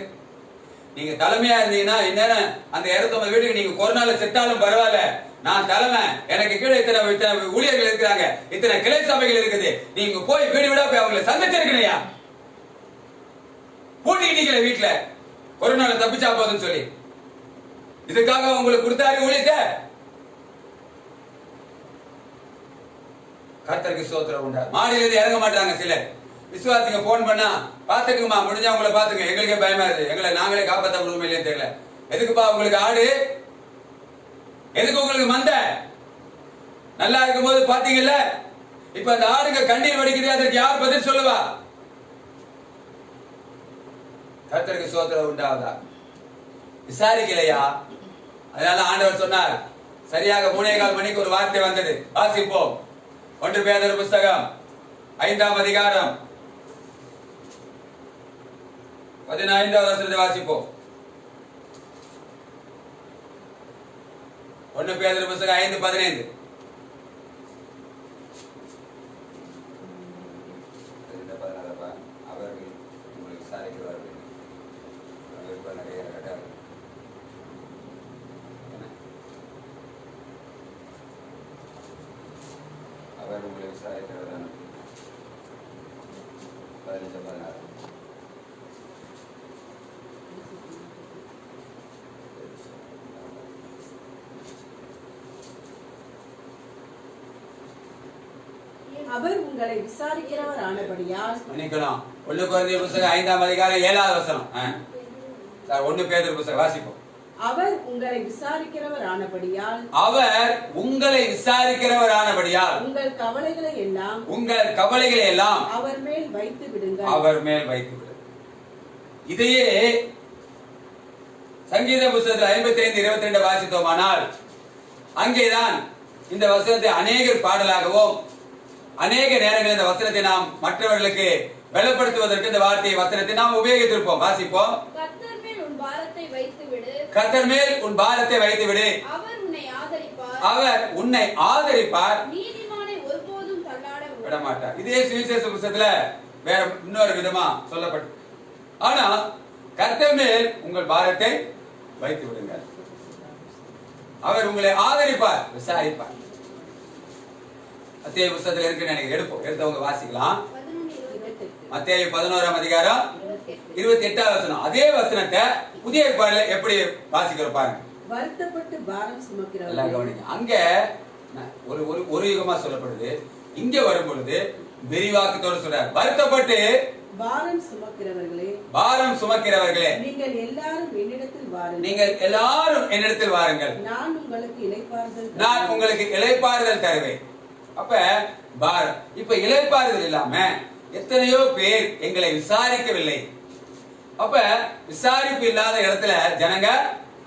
நீங்க தலைமையா இருந்தீங்கன்னா இந்நேரம் அந்த 250 வீட்டுக்கு நீங்க கொரோனால செத்தாலும் பரவாயில்ல, நான் தலைமை, எனக்கு கீழே இத்தனை ஊழியர்கள் இருக்கிறாங்க, இத்தனை கிளை சபைகள் இருக்குது, நீங்க போய் வீடு விட போய் அவங்களை சந்திச்சிருக்கணையா? பூட்டிக்கிட்டீங்களே வீட்டுல, கொரோனால தப்பிச்சா போதுன்னு சொல்லி. இதுக்காக உங்களுக்கு கொடுத்தாரு ஊழியத்தை? கர்த்தருக்கு ஸ்தோத்திரம் உண்டா. மாடியில இருந்து இறங்க மாட்டாங்க சிலர். விசுவாசிங்க போன் பண்ணா பாத்துக்குமா, முடிஞ்சா உங்களை பாத்துங்க, எங்களுக்கே பயமா இருக்கு, எங்களை நாங்களே காப்பாற்ற முடியுமா இல்லையா தெரியல. எதுக்குப்பா உங்களுக்கு ஆடு? எதுக்கு உங்களுக்கு மந்த? நல்லா இருக்கும் போது பாத்தீங்கல்ல, இப்ப அந்த ஆடுங்க கண்ணீர் வடிக்குது, அதற்கு யார் பதில் சொல்லுவா? கர்த்தருக்கு ஸ்தோத்திரம் உண்டாவதா? விசாரிக்கலையா? அதனால ஆண்டவர் சொன்னார், சரியாக 3:15 மணிக்கு ஒரு வார்த்தை வந்தது. வாசிப்போம். 1 பேதுரு புத்தகம் 5ஆம் அதிகாரம் 15வது வசனத்தை வாசிப்போம். 1 பேதுரு புத்தகம் 5:15. அவர்கள் உங்களை விசாரிக்கிறார்கள். அவர் உங்களை விசாரிக்கிறவர். 15-16. அவர் உங்களை விசாரிக்கிறவர் ஆனபடியால். மன்னிக்கணும். 1 கொரிந்தியர் புத்தகம் 5ஆம் அதிகாரம் 7வது வசனம். 1 பேதுரு புத்தகம் வாசிப்போம். அவர் உங்களை விசாரிக்கிறவர் ஆனபடியால். அவர் உங்களை விசாரிக்கிறவர் ஆனபடியால் உங்கள் கவலைகளை எல்லாம் அவர் மேல் வைத்து விடுங்கள். அவர் மேல் வைத்து விடுங்கள். இதையே சங்கீத புத்தகத்தில் 55:22 வாசித்தோமானால் அங்கேதான் இந்த வசனத்தை அநேகர் பாடலாகவும் அநேக நேரங்களில் இந்த வசனத்தை நாம் மற்றவர்களுக்கு பலப்படுத்துவதற்கு இந்த வார்த்தையை வசனத்தை நாம் உபயோகித்திருப்போம். வாசிப்போம். கர்த்தர் மேல் உன் பாரத்தை வைத்து விடு. கர்த்தர் மேல் உன் பாரத்தை வைத்து விடு. அவர் உன்னை ஆதரிப்பார். அவர் உன்னை ஆதரிப்பார். நீதிமானை ஒருபோதும் தள்ளாட விட மாட்டார். இதே சுவிசேஷ புத்தகத்துல வேற இன்னொரு விதமா சொல்லப்பட்டு. ஆனா கர்த்தர் மேல் உங்கள் பாரத்தை வைத்து விடுங்கள், அவர் உங்களை ஆதரிப்பார், விசாரிப்பார். மத்தேயு புத்தகத்தில் இருக்கு நினைக்கிறேன், எடுத்தவங்க வாசிக்கலாம். மத்தேயு 11ஆம் அதிகாரம் 28ஆவது வசனம். அதே வசனத்தை புதிய ஏற்பாடுல எப்படி வாசிக்கிறோம் பாருங்க. வருத்தப்பட்டு பாரம் சுமக்கிறவர்களே. எல்லாம் கவனிங்க. அங்க ஒரு யுகமா சொல்லப்படுது, இங்க வரும் பொழுது விரிவாக்கத்தோடு சொல்றார். வருத்தப்பட்டு பாரம் சுமக்கிறவர்களே, பாரம் சுமக்கிறவர்களே, நீங்கள் எல்லாரும் என்னிடத்தில் வாருங்கள், நீங்கள் எல்லாரும் என்னிடத்தில் வாருங்கள், நான் உங்களுக்கு இளைப்பாறுதல் தருவேன். அப்ப பாரம், இப்ப இளைப்பாறுதல் இல்லாம எத்தனையோ பேர் எங்களை விசாரிக்கவில்லை. அப்ப விசாரிப்பு இல்லாத இடத்துல ஜனங்க,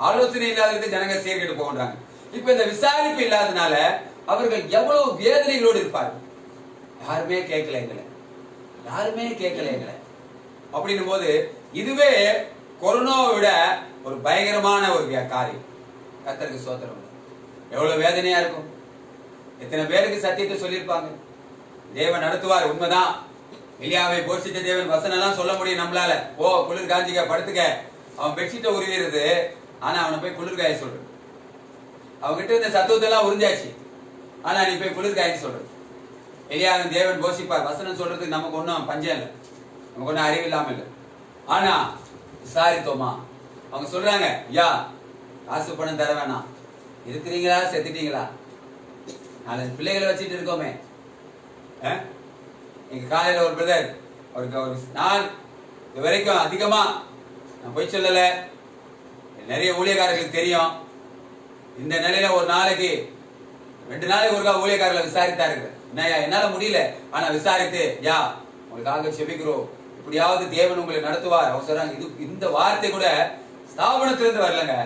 ஆலோசனை இல்லாத இடத்துல ஜனங்க சேர்க்கிட்டு போகின்றாங்க. இப்ப இந்த விசாரிப்பு இல்லாதனால அவர்கள் எவ்வளவு வேதனைகளோடு இருப்பார்கள். யாருமே கேட்கல எங்களை, யாருமே கேட்கல எங்களை அப்படின்னும் போது இதுவே கொரோனாவை விட ஒரு பயங்கரமான ஒரு காரியம். கர்த்தருக்கு ஸ்தோத்திரம். எவ்வளவு வேதனையா இருக்கும். எத்தனை பேருக்கு சத்தியத்தை சொல்லியிருப்பாங்க. தேவன் நடத்துவார், உண்மைதான். எலியாவை போஷித்த தேவன் வசனம் எல்லாம் சொல்ல முடியும் நம்மளால. ஓ குளிர் காஞ்சிக்க படுத்துக்க, அவன் பெட்ஷீட்டை உருவிடுறது, ஆனா அவனை போய் குளிர் காய சொல்றது. அவன்கிட்ட இருந்த சத்துவத்தை எல்லாம் உறிஞ்சாச்சு, ஆனா நீ போய் குளிர் காய சொல்றது. எலியாவின் தேவன் போஷிப்பார். வசனம் சொல்றதுக்கு நமக்கு ஒன்றும் பஞ்சம் இல்லை, நமக்கு ஒன்றும் அறிவு இல்லாம இல்லை. ஆனா விசாரித்தோமா? அவங்க சொல்றாங்க, ஐயா காசு பணம் தர வேணாம், இருக்கிறீங்களா செத்துட்டீங்களா, 4 பிள்ளைகளை வச்சுட்டு இருக்கோமே. எங்க காலையில ஒரு பிரதர், அவருக்கு நான் இது வரைக்கும் அதிகமா நான் போய் சொல்லல, நிறைய ஊழியக்காரர்களுக்கு தெரியும். இந்த நிலையில ஒரு நாளைக்கு 2 நாளைக்கு ஒருக்கா ஊழியக்காரர்களை விசாரித்தார்கள். என்னையா என்னால முடியல, ஆனா விசாரித்து யா உங்களுக்காக செபிக்கிறோம், இப்படியாவது தேவன் உங்களை நடத்துவார். அவங்க சொல்றாங்க. இது இந்த வார்த்தை கூட ஸ்தாபனத்திலிருந்து வரலங்க,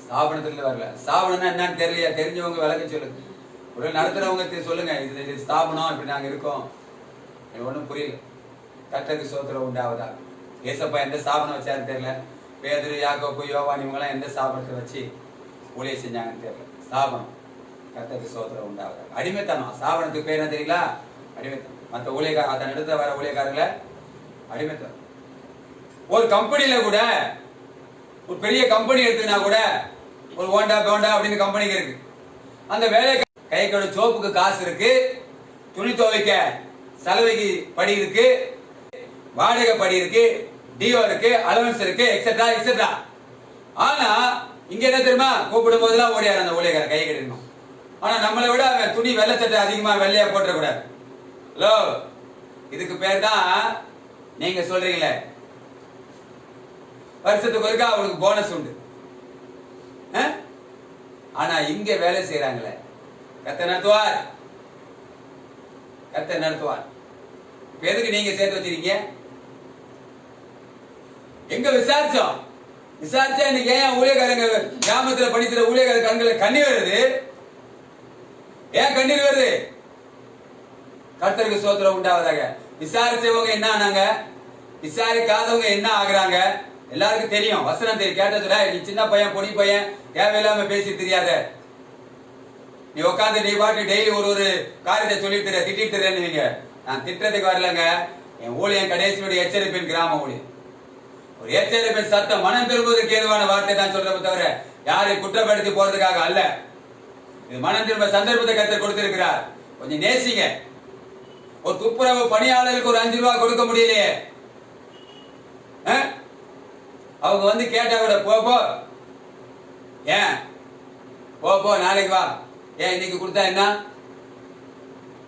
ஸ்தாபனத்திலிருந்து வரல. ஸ்தாபனம்னா என்னன்னு தெரியலையா? தெரிஞ்சவங்க விளக்க சொல்லுங்க, ஒரு நடத்துறவங்க சொல்லுங்க, இது ஸ்தாபனம், இப்படி நாங்க இருக்கோம். எனக்கு ஒண்ணும் புரியல. கர்த்தருக்கு ஸ்தோத்திரம் உண்டாவதா. ஏசப்பா எந்த ஸ்தாபனம் வச்சாருன்னு தெரியல. பேதுரு, யாக்கோபு, யோவான் இவங்க எல்லாம் எந்த ஸ்தாபனத்தை வச்சு ஊழியம் செஞ்சாங்கன்னு தெரியல. ஸ்தாபனம். கர்த்தருக்கு ஸ்தோத்திரம் உண்டாவதா. அடிமைத்தனம். ஸ்தாபனத்துக்கு பேர் என்ன தெரியுங்களா? அடிமைத்தனம். மற்ற ஊழியக்கார அதன் இடத்துல வர ஊழியக்காரர்களை அடிமைத்தனம். ஒரு கம்பெனியில கூட, ஒரு பெரிய கம்பெனி எடுத்துனா கூட, ஒரு ஓண்டா கோண்டா அப்படின்னு கம்பெனிக்கு இருக்கு. அந்த வேலை கை கடு சோப்புக்கு காசு இருக்கு, துணி துவைக்க செலவுக்கு படி இருக்கு, வாடகை படி இருக்கு, டிஓ இருக்கு, அலவன்ஸ் இருக்கு, எக்ஸெட்ரா எக்ஸெட்ரா. ஆனா இங்க என்ன தெரியுமா? கூப்பிடும் போதெல்லாம் ஓடியாரு அந்த ஊழியக்கார கை கட்டணும். ஆனா நம்மளை விட துணி வெள்ளை சட்டை அதிகமா வெள்ளையா போட்டுற கூடாது. ஹலோ, இதுக்கு பேர் தான் நீங்க சொல்றீங்களே வருஷத்துக்கு ஒருக்கா அவங்களுக்கு போனஸ் உண்டு. ஆனா இங்க வேலை செய்யறாங்களே, கர்த்தர் நடத்துவார், கர்த்தர் நடத்துவார். எதுக்கு நீங்க சேர்த்து வச்சிருக்கீங்க? எங்க விசாரிச்சோம்? விசாரிச்சா இன்னைக்கு ஏன் ஊழியக்காரங்க கிராமத்துல படிக்கிற ஊழியக்கார கண்களை கண்ணீர் வருது? ஏன் கண்ணீர் வருது? கர்த்தருக்கு ஸ்தோத்திரம் உண்டாவதாக. விசாரிச்சவங்க என்ன ஆனாங்க, விசாரிக்காதவங்க என்ன ஆகுறாங்க எல்லாருக்கும் தெரியும். வசனம் தெரியும். கேட்ட சொல்ல, நீ சின்ன பையன், பொடி பையன், தேவையில்லாம பேசி தெரியாத, நீ உட்காந்து நீ பாட்டு டெய்லி ஒரு காரியத்தை சொல்லி தர, திட்டிட்டு தரேன்னு. நான் திட்டத்துக்கு வரலங்க. என் ஊழியன் கடைசியுடைய எச்சரிப்பின் கிராம ஊழியம். ஒரு எச்சரிப்பின் சத்தம், மனம் திரும்புவதற்கு ஏதுவான வார்த்தை தான் சொல்றப்ப தவிர யாரை குற்றப்படுத்தி போறதுக்காக அல்ல. இது மனம் திரும்ப சந்தர்ப்பத்தை கர்த்தர் கொடுத்திருக்கிறார். கொஞ்சம் நேசிங்க. ஒரு துப்புரவு பணியாளருக்கு ஒரு 5 ரூபாய் கொடுக்க முடியலையே, அவங்க வந்து கேட்டா கூட போ ஏன் போ நாளைக்கு வா, ஏன் இன்னைக்கு கொடுத்தா என்ன,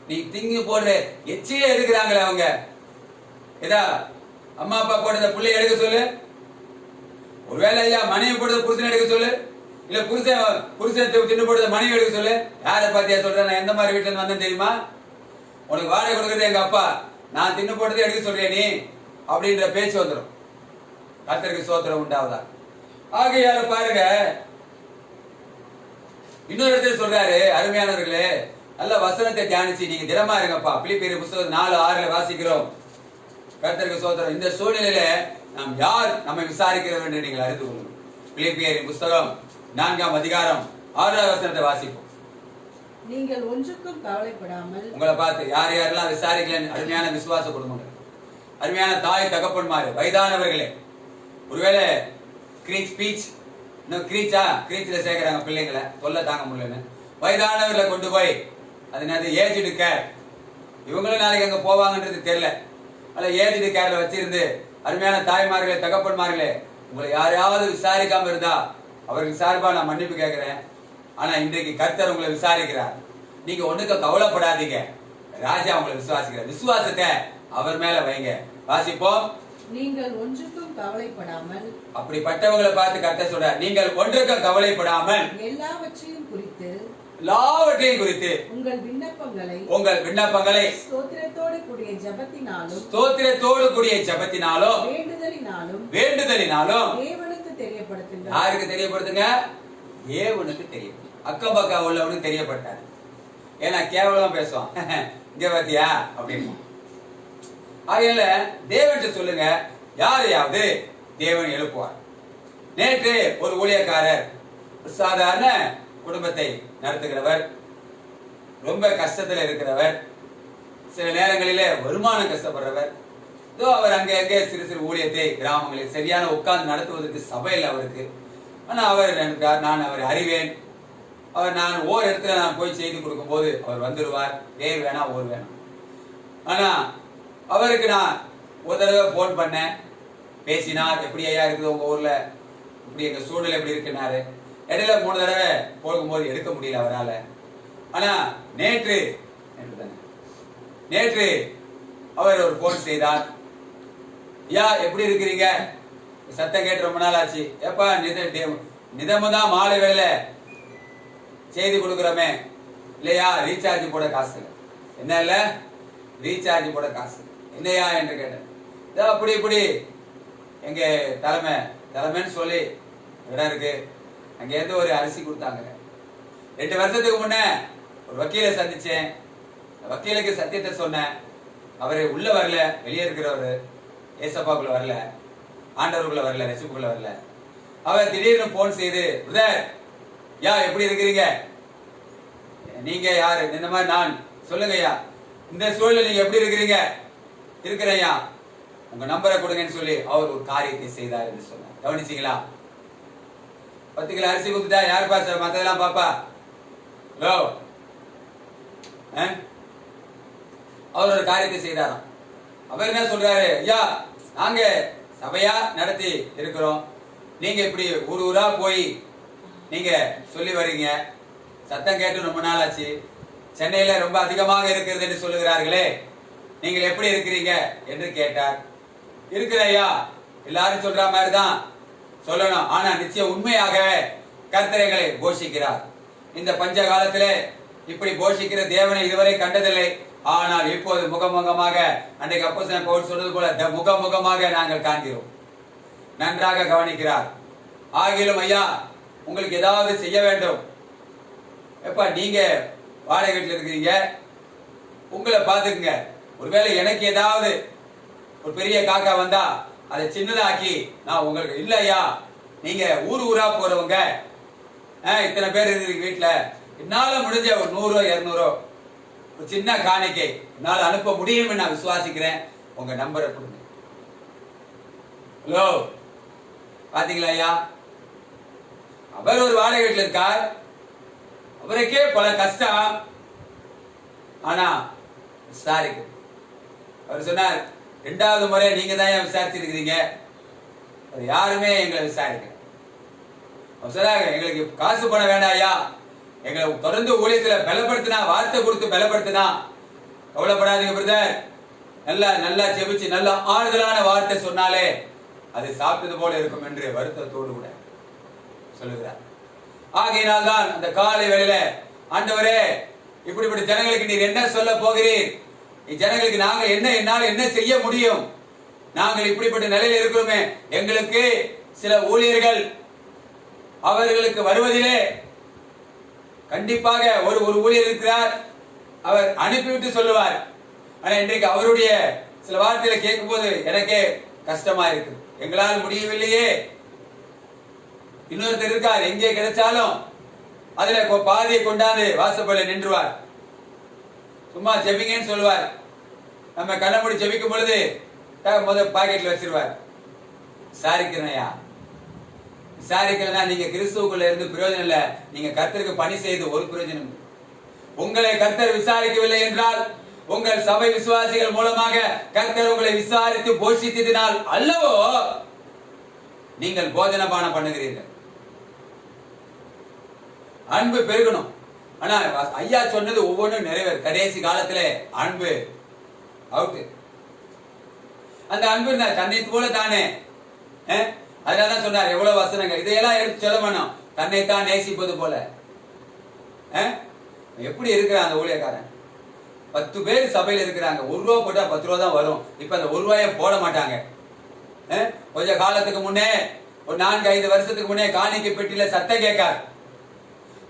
நீ திங்கு போடுற எச்சையே எடுக்கிறாங்களே அவங்க. ஏதா அம்மா அப்பா போடுறத பிள்ளை எடுக்க சொல்லு, ஒருவேளை ஐயா மனைவி போடுறத புருஷன் எடுக்க சொல்லு, இல்ல புருஷன் தின்னு போடுறத மனைவி எடுக்க சொல்லு. யாரை பாத்தியா சொல்றேன்? நான் எந்த மாதிரி வீட்டுல இருந்து வந்தேன் தெரியுமா? உனக்கு வாடகை கொடுக்கறது எங்க அப்பா, நான் தின்னு போடுறதை எடுக்க சொல்றேன் நீ அப்படின்ற பேச்சு வந்துடும். கர்த்தருக்கு ஸ்தோத்திரம் உண்டாவதா. ஆகையால பாருங்க, இன்னொரு இடத்துல சொல்றாரு, அருமையானவர்களே, நல்ல வசனத்தை தியானிச்சு நீங்க தினமா இருங்கப்பா. பிலிப்பியர் புத்தகம் 4:6 வாசிக்கிறோம். கர்த்தருக்கு ஸ்தோத்திரம். இந்த சூழ்நிலையில நாம் யார் நம்மை விசாரிக்கிறோம் என்று நீங்கள் அறிந்து கொள்ளுங்கள். பிலிப்பியரின் புத்தகம் 4ஆம் அதிகாரம் 6ஆவது வசனத்தை வாசிப்போம். நீங்கள் ஒன்றுக்கும் கவலைப்படாமல் உங்களை பார்த்து யார் யாரெல்லாம் விசாரிக்கலன்னு அருமையான விசுவாச குடும்பங்கள், அருமையான தாய் தகப்பன்மாரு, வயதானவர்களே, ஒருவேளை ஸ்பீச் இன்னும் கிரீச்ல சேர்க்கிறாங்க பிள்ளைங்களை, தொல்லை தாங்க முடியலன்னு வயதானவர்களை கொண்டு போய் அது ஏஜ்டு கேர், இவங்களும் நாளைக்கு அங்க போவாங்கன்றது தெரியல, அதில் ஏஜ்டு கேர்ல வச்சிருந்து அருமையான தாய்மார்களே தகப்பன்மார்களே, உங்களை யாரையாவது விசாரிக்காம இருந்தா அவருக்கு சார்பா நான் மன்னிப்பு கேட்கிறேன். ஆனா இன்றைக்கு கர்த்தர் உங்களை விசாரிக்கிறார். நீங்க ஒண்ணுக்கு கவலைப்படாதீங்க, ராஜா உங்களை விசுவாசிக்கிறார். விசுவாசத்தை அவர் மேல வைங்க. வாசிப்போம். நீங்கள் ஒன்றுக்கும் கவலைப்படாமல், அப்படிப்பட்டவங்களை பார்த்து கர்த்தர் சொல்றார், நீங்கள் ஒன்றுக்கும் கவலைப்படாமல் எல்லாவற்றையும் குறித்து உங்கள் விண்ணப்பங்களை ஸ்தோத்திரத்தோடு கூடிய ஜெபத்தினாலும் வேண்டுதலினாலும் தேவனுக்கு தெரியப்படுத்துங்க. யாருக்கு தெரியப்படுத்துங்க? தேவனுக்கு தெரியும். அக்கம் பக்கம் உள்ளவனுக்கு தெரியப்பட்டாரு. ஏன்னா கேவலமா பேசுவான், இங்க பாத்தியா அப்படின்னு. ஆகையால தேவன் சொல்லுங்க, யாரையாவது தேவன் எழுப்புவார். நேற்று ஒரு ஊழியக்காரர், சாதாரண குடும்பத்தை நடத்துகிறவர், ரொம்ப கஷ்டத்துல இருக்கிறவர், சில நேரங்களிலே வருமானம் கஷ்டப்படுறவர். அவர் அங்கே சிறு சிறு ஊழியத்தை கிராமங்களில் சரியான உட்கார்ந்து நடத்துவதற்கு சபையில் அவருக்கு. ஆனா அவர் நான் அவரை அறிவேன், நான் ஓர் இடத்துல நான் போய் செய்து கொடுக்கும் போது அவர் வந்துடுவார், வேர் வேணா ஓர் வேணாம். ஆனா அவருக்கு நான் ஒரு தடவை போன் பண்ணேன், பேசினார், எப்படி ஐயா இருக்குது உங்க ஊர்ல, இப்படி எங்க சூழ்நிலை எப்படி இருக்குன்னாரு. இடையில 3 தடவை போகும்போது எடுக்க முடியல அவரால். ஆனா நேற்று அவர் ஒரு போன் செய்தார். ஐயா எப்படி இருக்கிறீங்க, சத்தம் கேட்டு ரொம்ப நாள் ஆச்சு, எப்பா நிதமுதான் மாலை வேலை செய்தி கொடுக்குறோமே இல்லையா, ரீசார்ஜ் போட காசு இல்லை. என்ன இல்ல, ரீசார்ஜ் போட காசு என்னையா என்று கேட்டேன். அப்படி இப்படி எங்க தலைமைன்னு சொல்லி இடம் இருக்கு, அங்க இருந்து ஒரு அரிசி கொடுத்தாங்க. 2 வருஷத்துக்கு முன்ன ஒரு வக்கீலை சந்திச்சேன், வக்கீலுக்கு சத்தியத்தை சொன்னேன். அவரு உள்ள வரல, வெளியே இருக்கிறவரு, ஏசப்பாக்குள்ள வரல, ஆண்டவருக்குள்ள வரல, ரசிப்புக்குள்ள வரல. அவர் திடீர்னு போன் செய்து, பிரதர் யா எப்படி இருக்கிறீங்க, நீங்க யாரு, இந்த மாதிரி நான் சொல்லுங்க ஐயா, இந்த சூழல நீங்க எப்படி இருக்கிறீங்க, இருக்கிறையா, உங்க நம்பரை கொடுங்கன்னு சொல்லி அவர் ஒரு காரியத்தை செய்தார் என்று சொன்னார். கவனிச்சீங்களா? 10 கிலோ அரிசி கொடுத்துட்டா யார் பாச மத்ததெல்லாம் பாப்பா? ஹலோ, அவர் ஒரு காரியத்தை செய்தாராம். அவர் என்ன சொல்றாரு, ஐயா நாங்க சபையா நடத்தி இருக்கிறோம், நீங்க இப்படி ஊர் ஊரா போய் நீங்க சொல்லி வரீங்க, சத்தம் கேட்டு ரொம்ப நாள் ஆச்சு, சென்னையில ரொம்ப அதிகமாக இருக்கிறது என்று சொல்லுகிறார்களே, நீங்கள் எப்படி இருக்கிறீங்க என்று கேட்டார். இருக்கிற ஐயா, எல்லாரும் சொல்ற மாதிரி தான் சொல்லணும், ஆனா நிச்சயம் உண்மையாகவே கர்த்தரைகளை போஷிக்கிறார். இந்த பஞ்ச காலத்திலே இப்படி போஷிக்கிற தேவனை இதுவரை கண்டதில்லை. ஆனால் இப்போது முகமுகமாக, அன்றைக்கு அப்போஸ்தலன் பவுல் சொன்னது போல முகமுகமாக நாங்கள் காண்கிறோம். நன்றாக கவனிக்கிறார். ஆகிலும் ஐயா உங்களுக்கு ஏதாவது செய்ய வேண்டும், எப்ப நீங்க வாடகை வீட்டில் இருக்கிறீங்க, உங்களை பாத்துக்குங்க. ஒருவேளை எனக்கு ஏதாவது ஒரு பெரிய காக்கா வந்தா அதை சின்னதாக்கி நான் உங்களுக்கு, இல்ல ஐயா நீங்க ஊர் ஊரா போறவங்க, இத்தனை பேர் இருக்கிறீங்க வீட்டுல, என்னால முடிஞ்ச ஒரு 100 200 ஒரு சின்ன காணிக்கை என்னால அனுப்ப முடியும், நான் விசுவாசிக்கிறேன், உங்க நம்பரை கொடுங்க. ஹலோ, பாத்தீங்களா ஐயா, அவர் ஒரு வாடகை வீட்டில் இருக்கார், அவருக்கே பல கஷ்டம், ஆனா விசாரிக்க அவர் சொன்னார், 2வது முறை நீங்க தான் விசாரிச்சிருக்கிறீங்க, யாருமே எங்களை விசாரிக்க. அவர் சொன்னாங்க, எங்களுக்கு காசு பண்ண வேண்டாம் ஐயா, எங்களை தொடர்ந்து ஊழியத்துல பலப்படுத்தினா, வார்த்தை கொடுத்து பலப்படுத்தினா, கவலைப்படாதீங்க பிரதர், நல்லா செபிச்சு நல்ல ஆறுதலான வார்த்தை சொன்னாலே அது சாப்பிட்டது போல இருக்கும் என்று வருத்தத்தோடு கூட சொல்லுகிறார். ஆகையினால் தான் அந்த காலை வேளையில, ஆண்டவரே இப்படிப்பட்ட ஜனங்களுக்கு நீர் என்ன சொல்ல போகிறீர், ஜனங்களுக்கு நாங்கள் என்னால் என்ன செய்ய முடியும், நாங்கள் இப்படிப்பட்ட நிலையில் இருக்கிறோமே, எங்களுக்கு சில ஊழியர்கள் அவர்களுக்கு வருவதிலே கண்டிப்பாக ஒரு ஊழியர் இருக்கிறார், அவர் அனுப்பிவிட்டு சொல்லுவார். ஆனா இன்றைக்கு அவருடைய சில வார்த்தைகளை கேட்கும் போது எனக்கே கஷ்டமா இருக்கு, எங்களால் முடியவில்லையே, இன்னொருத்தர் இருக்கார், எங்கே கிடைச்சாலும் அதுல பாதியை கொண்டாந்து வாசப்படில நின்றுவார். சும்மா ஜெபிங்கன்னு சொல்லுவார். நம்ம கண்ண மூடி ஜெபிக்கும் பொழுது முதல் பாக்கெட்ல வச்சிருவார். விசாரிக்கிறனையா, விசாரிக்கிறனா நீங்க கிறிஸ்துவுக்குள்ள இருந்து பிரயோஜனம் இல்ல. நீங்க கர்த்தருக்கு பணி செய்து ஒரு பிரயோஜனம். உங்களை கர்த்தர் விசாரிக்கவில்லை என்றால், உங்கள் சபை விசுவாசிகள் மூலமாக கர்த்தர் உங்களை விசாரித்து போஷித்ததினால் அல்லவோ நீங்கள் போஜனபானம் பண்ணுகிறீர்கள். அன்பு பெருகணும். ஆனா ஐயா சொன்னது ஒவ்வொன்றும் நிறைவேறும். கடைசி காலத்திலே அன்பு அவுட்டு. அந்த அன்பு தன்னை போல தானே. அதனாலதான் சொன்னார் எவ்வளவு வசனங்கள். இதையெல்லாம் எடுத்து சொல்ல வேணும். தன்னைத்தான் நேசிப்பது போல. எப்படி இருக்கிறான் அந்த ஊழியக்காரன்? 10 பேர் சபையில இருக்கிறாங்க. 1 ரூபா போட்டா 10 ரூபா தான் வரும். இப்ப அந்த 1 ரூபாயை போட மாட்டாங்க. கொஞ்ச காலத்துக்கு முன்னே, ஒரு 4-5 வருஷத்துக்கு முன்னே காணிக்கை பெட்டியில சத்தம் கேட்காது.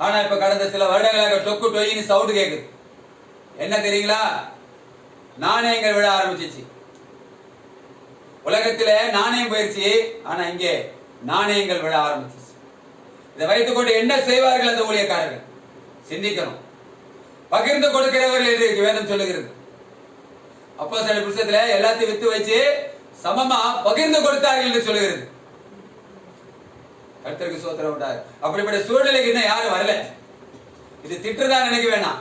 ஆனா இப்ப கடந்த சில வருடங்களாக டொக்கு டொயின்னு சவுண்ட் கேக்குது. என்ன தெரியுங்களா? நாணயங்கள் விழ ஆரம்பிச்சிச்சு. உலகத்தில நாணயம் போயிருச்சு. ஆனா இங்கே நாணயங்கள் விழ ஆரம்பிச்சிச்சு. இதை வைத்துக் கொண்டு என்ன செய்வார்கள் அந்த ஊழியக்காரர்கள்? சிந்திக்கணும். பகிர்ந்து கொடுக்கிறவர்கள் என்று வேதம் சொல்லுகிறது. அப்போஸ்தலர் புத்தகத்துல எல்லாத்தையும் வித்து வச்சு சமமா பகிர்ந்து கொடுத்தார்கள் என்று சொல்லுகிறது. கர்த்தருக்கு ஸ்தோத்திரம் உண்டாரு. அப்படிப்பட்ட சூழ்நிலைக்கு இன்னும் யாரும் வரல. இது திட்டுறதா நினைக்க வேணாம்,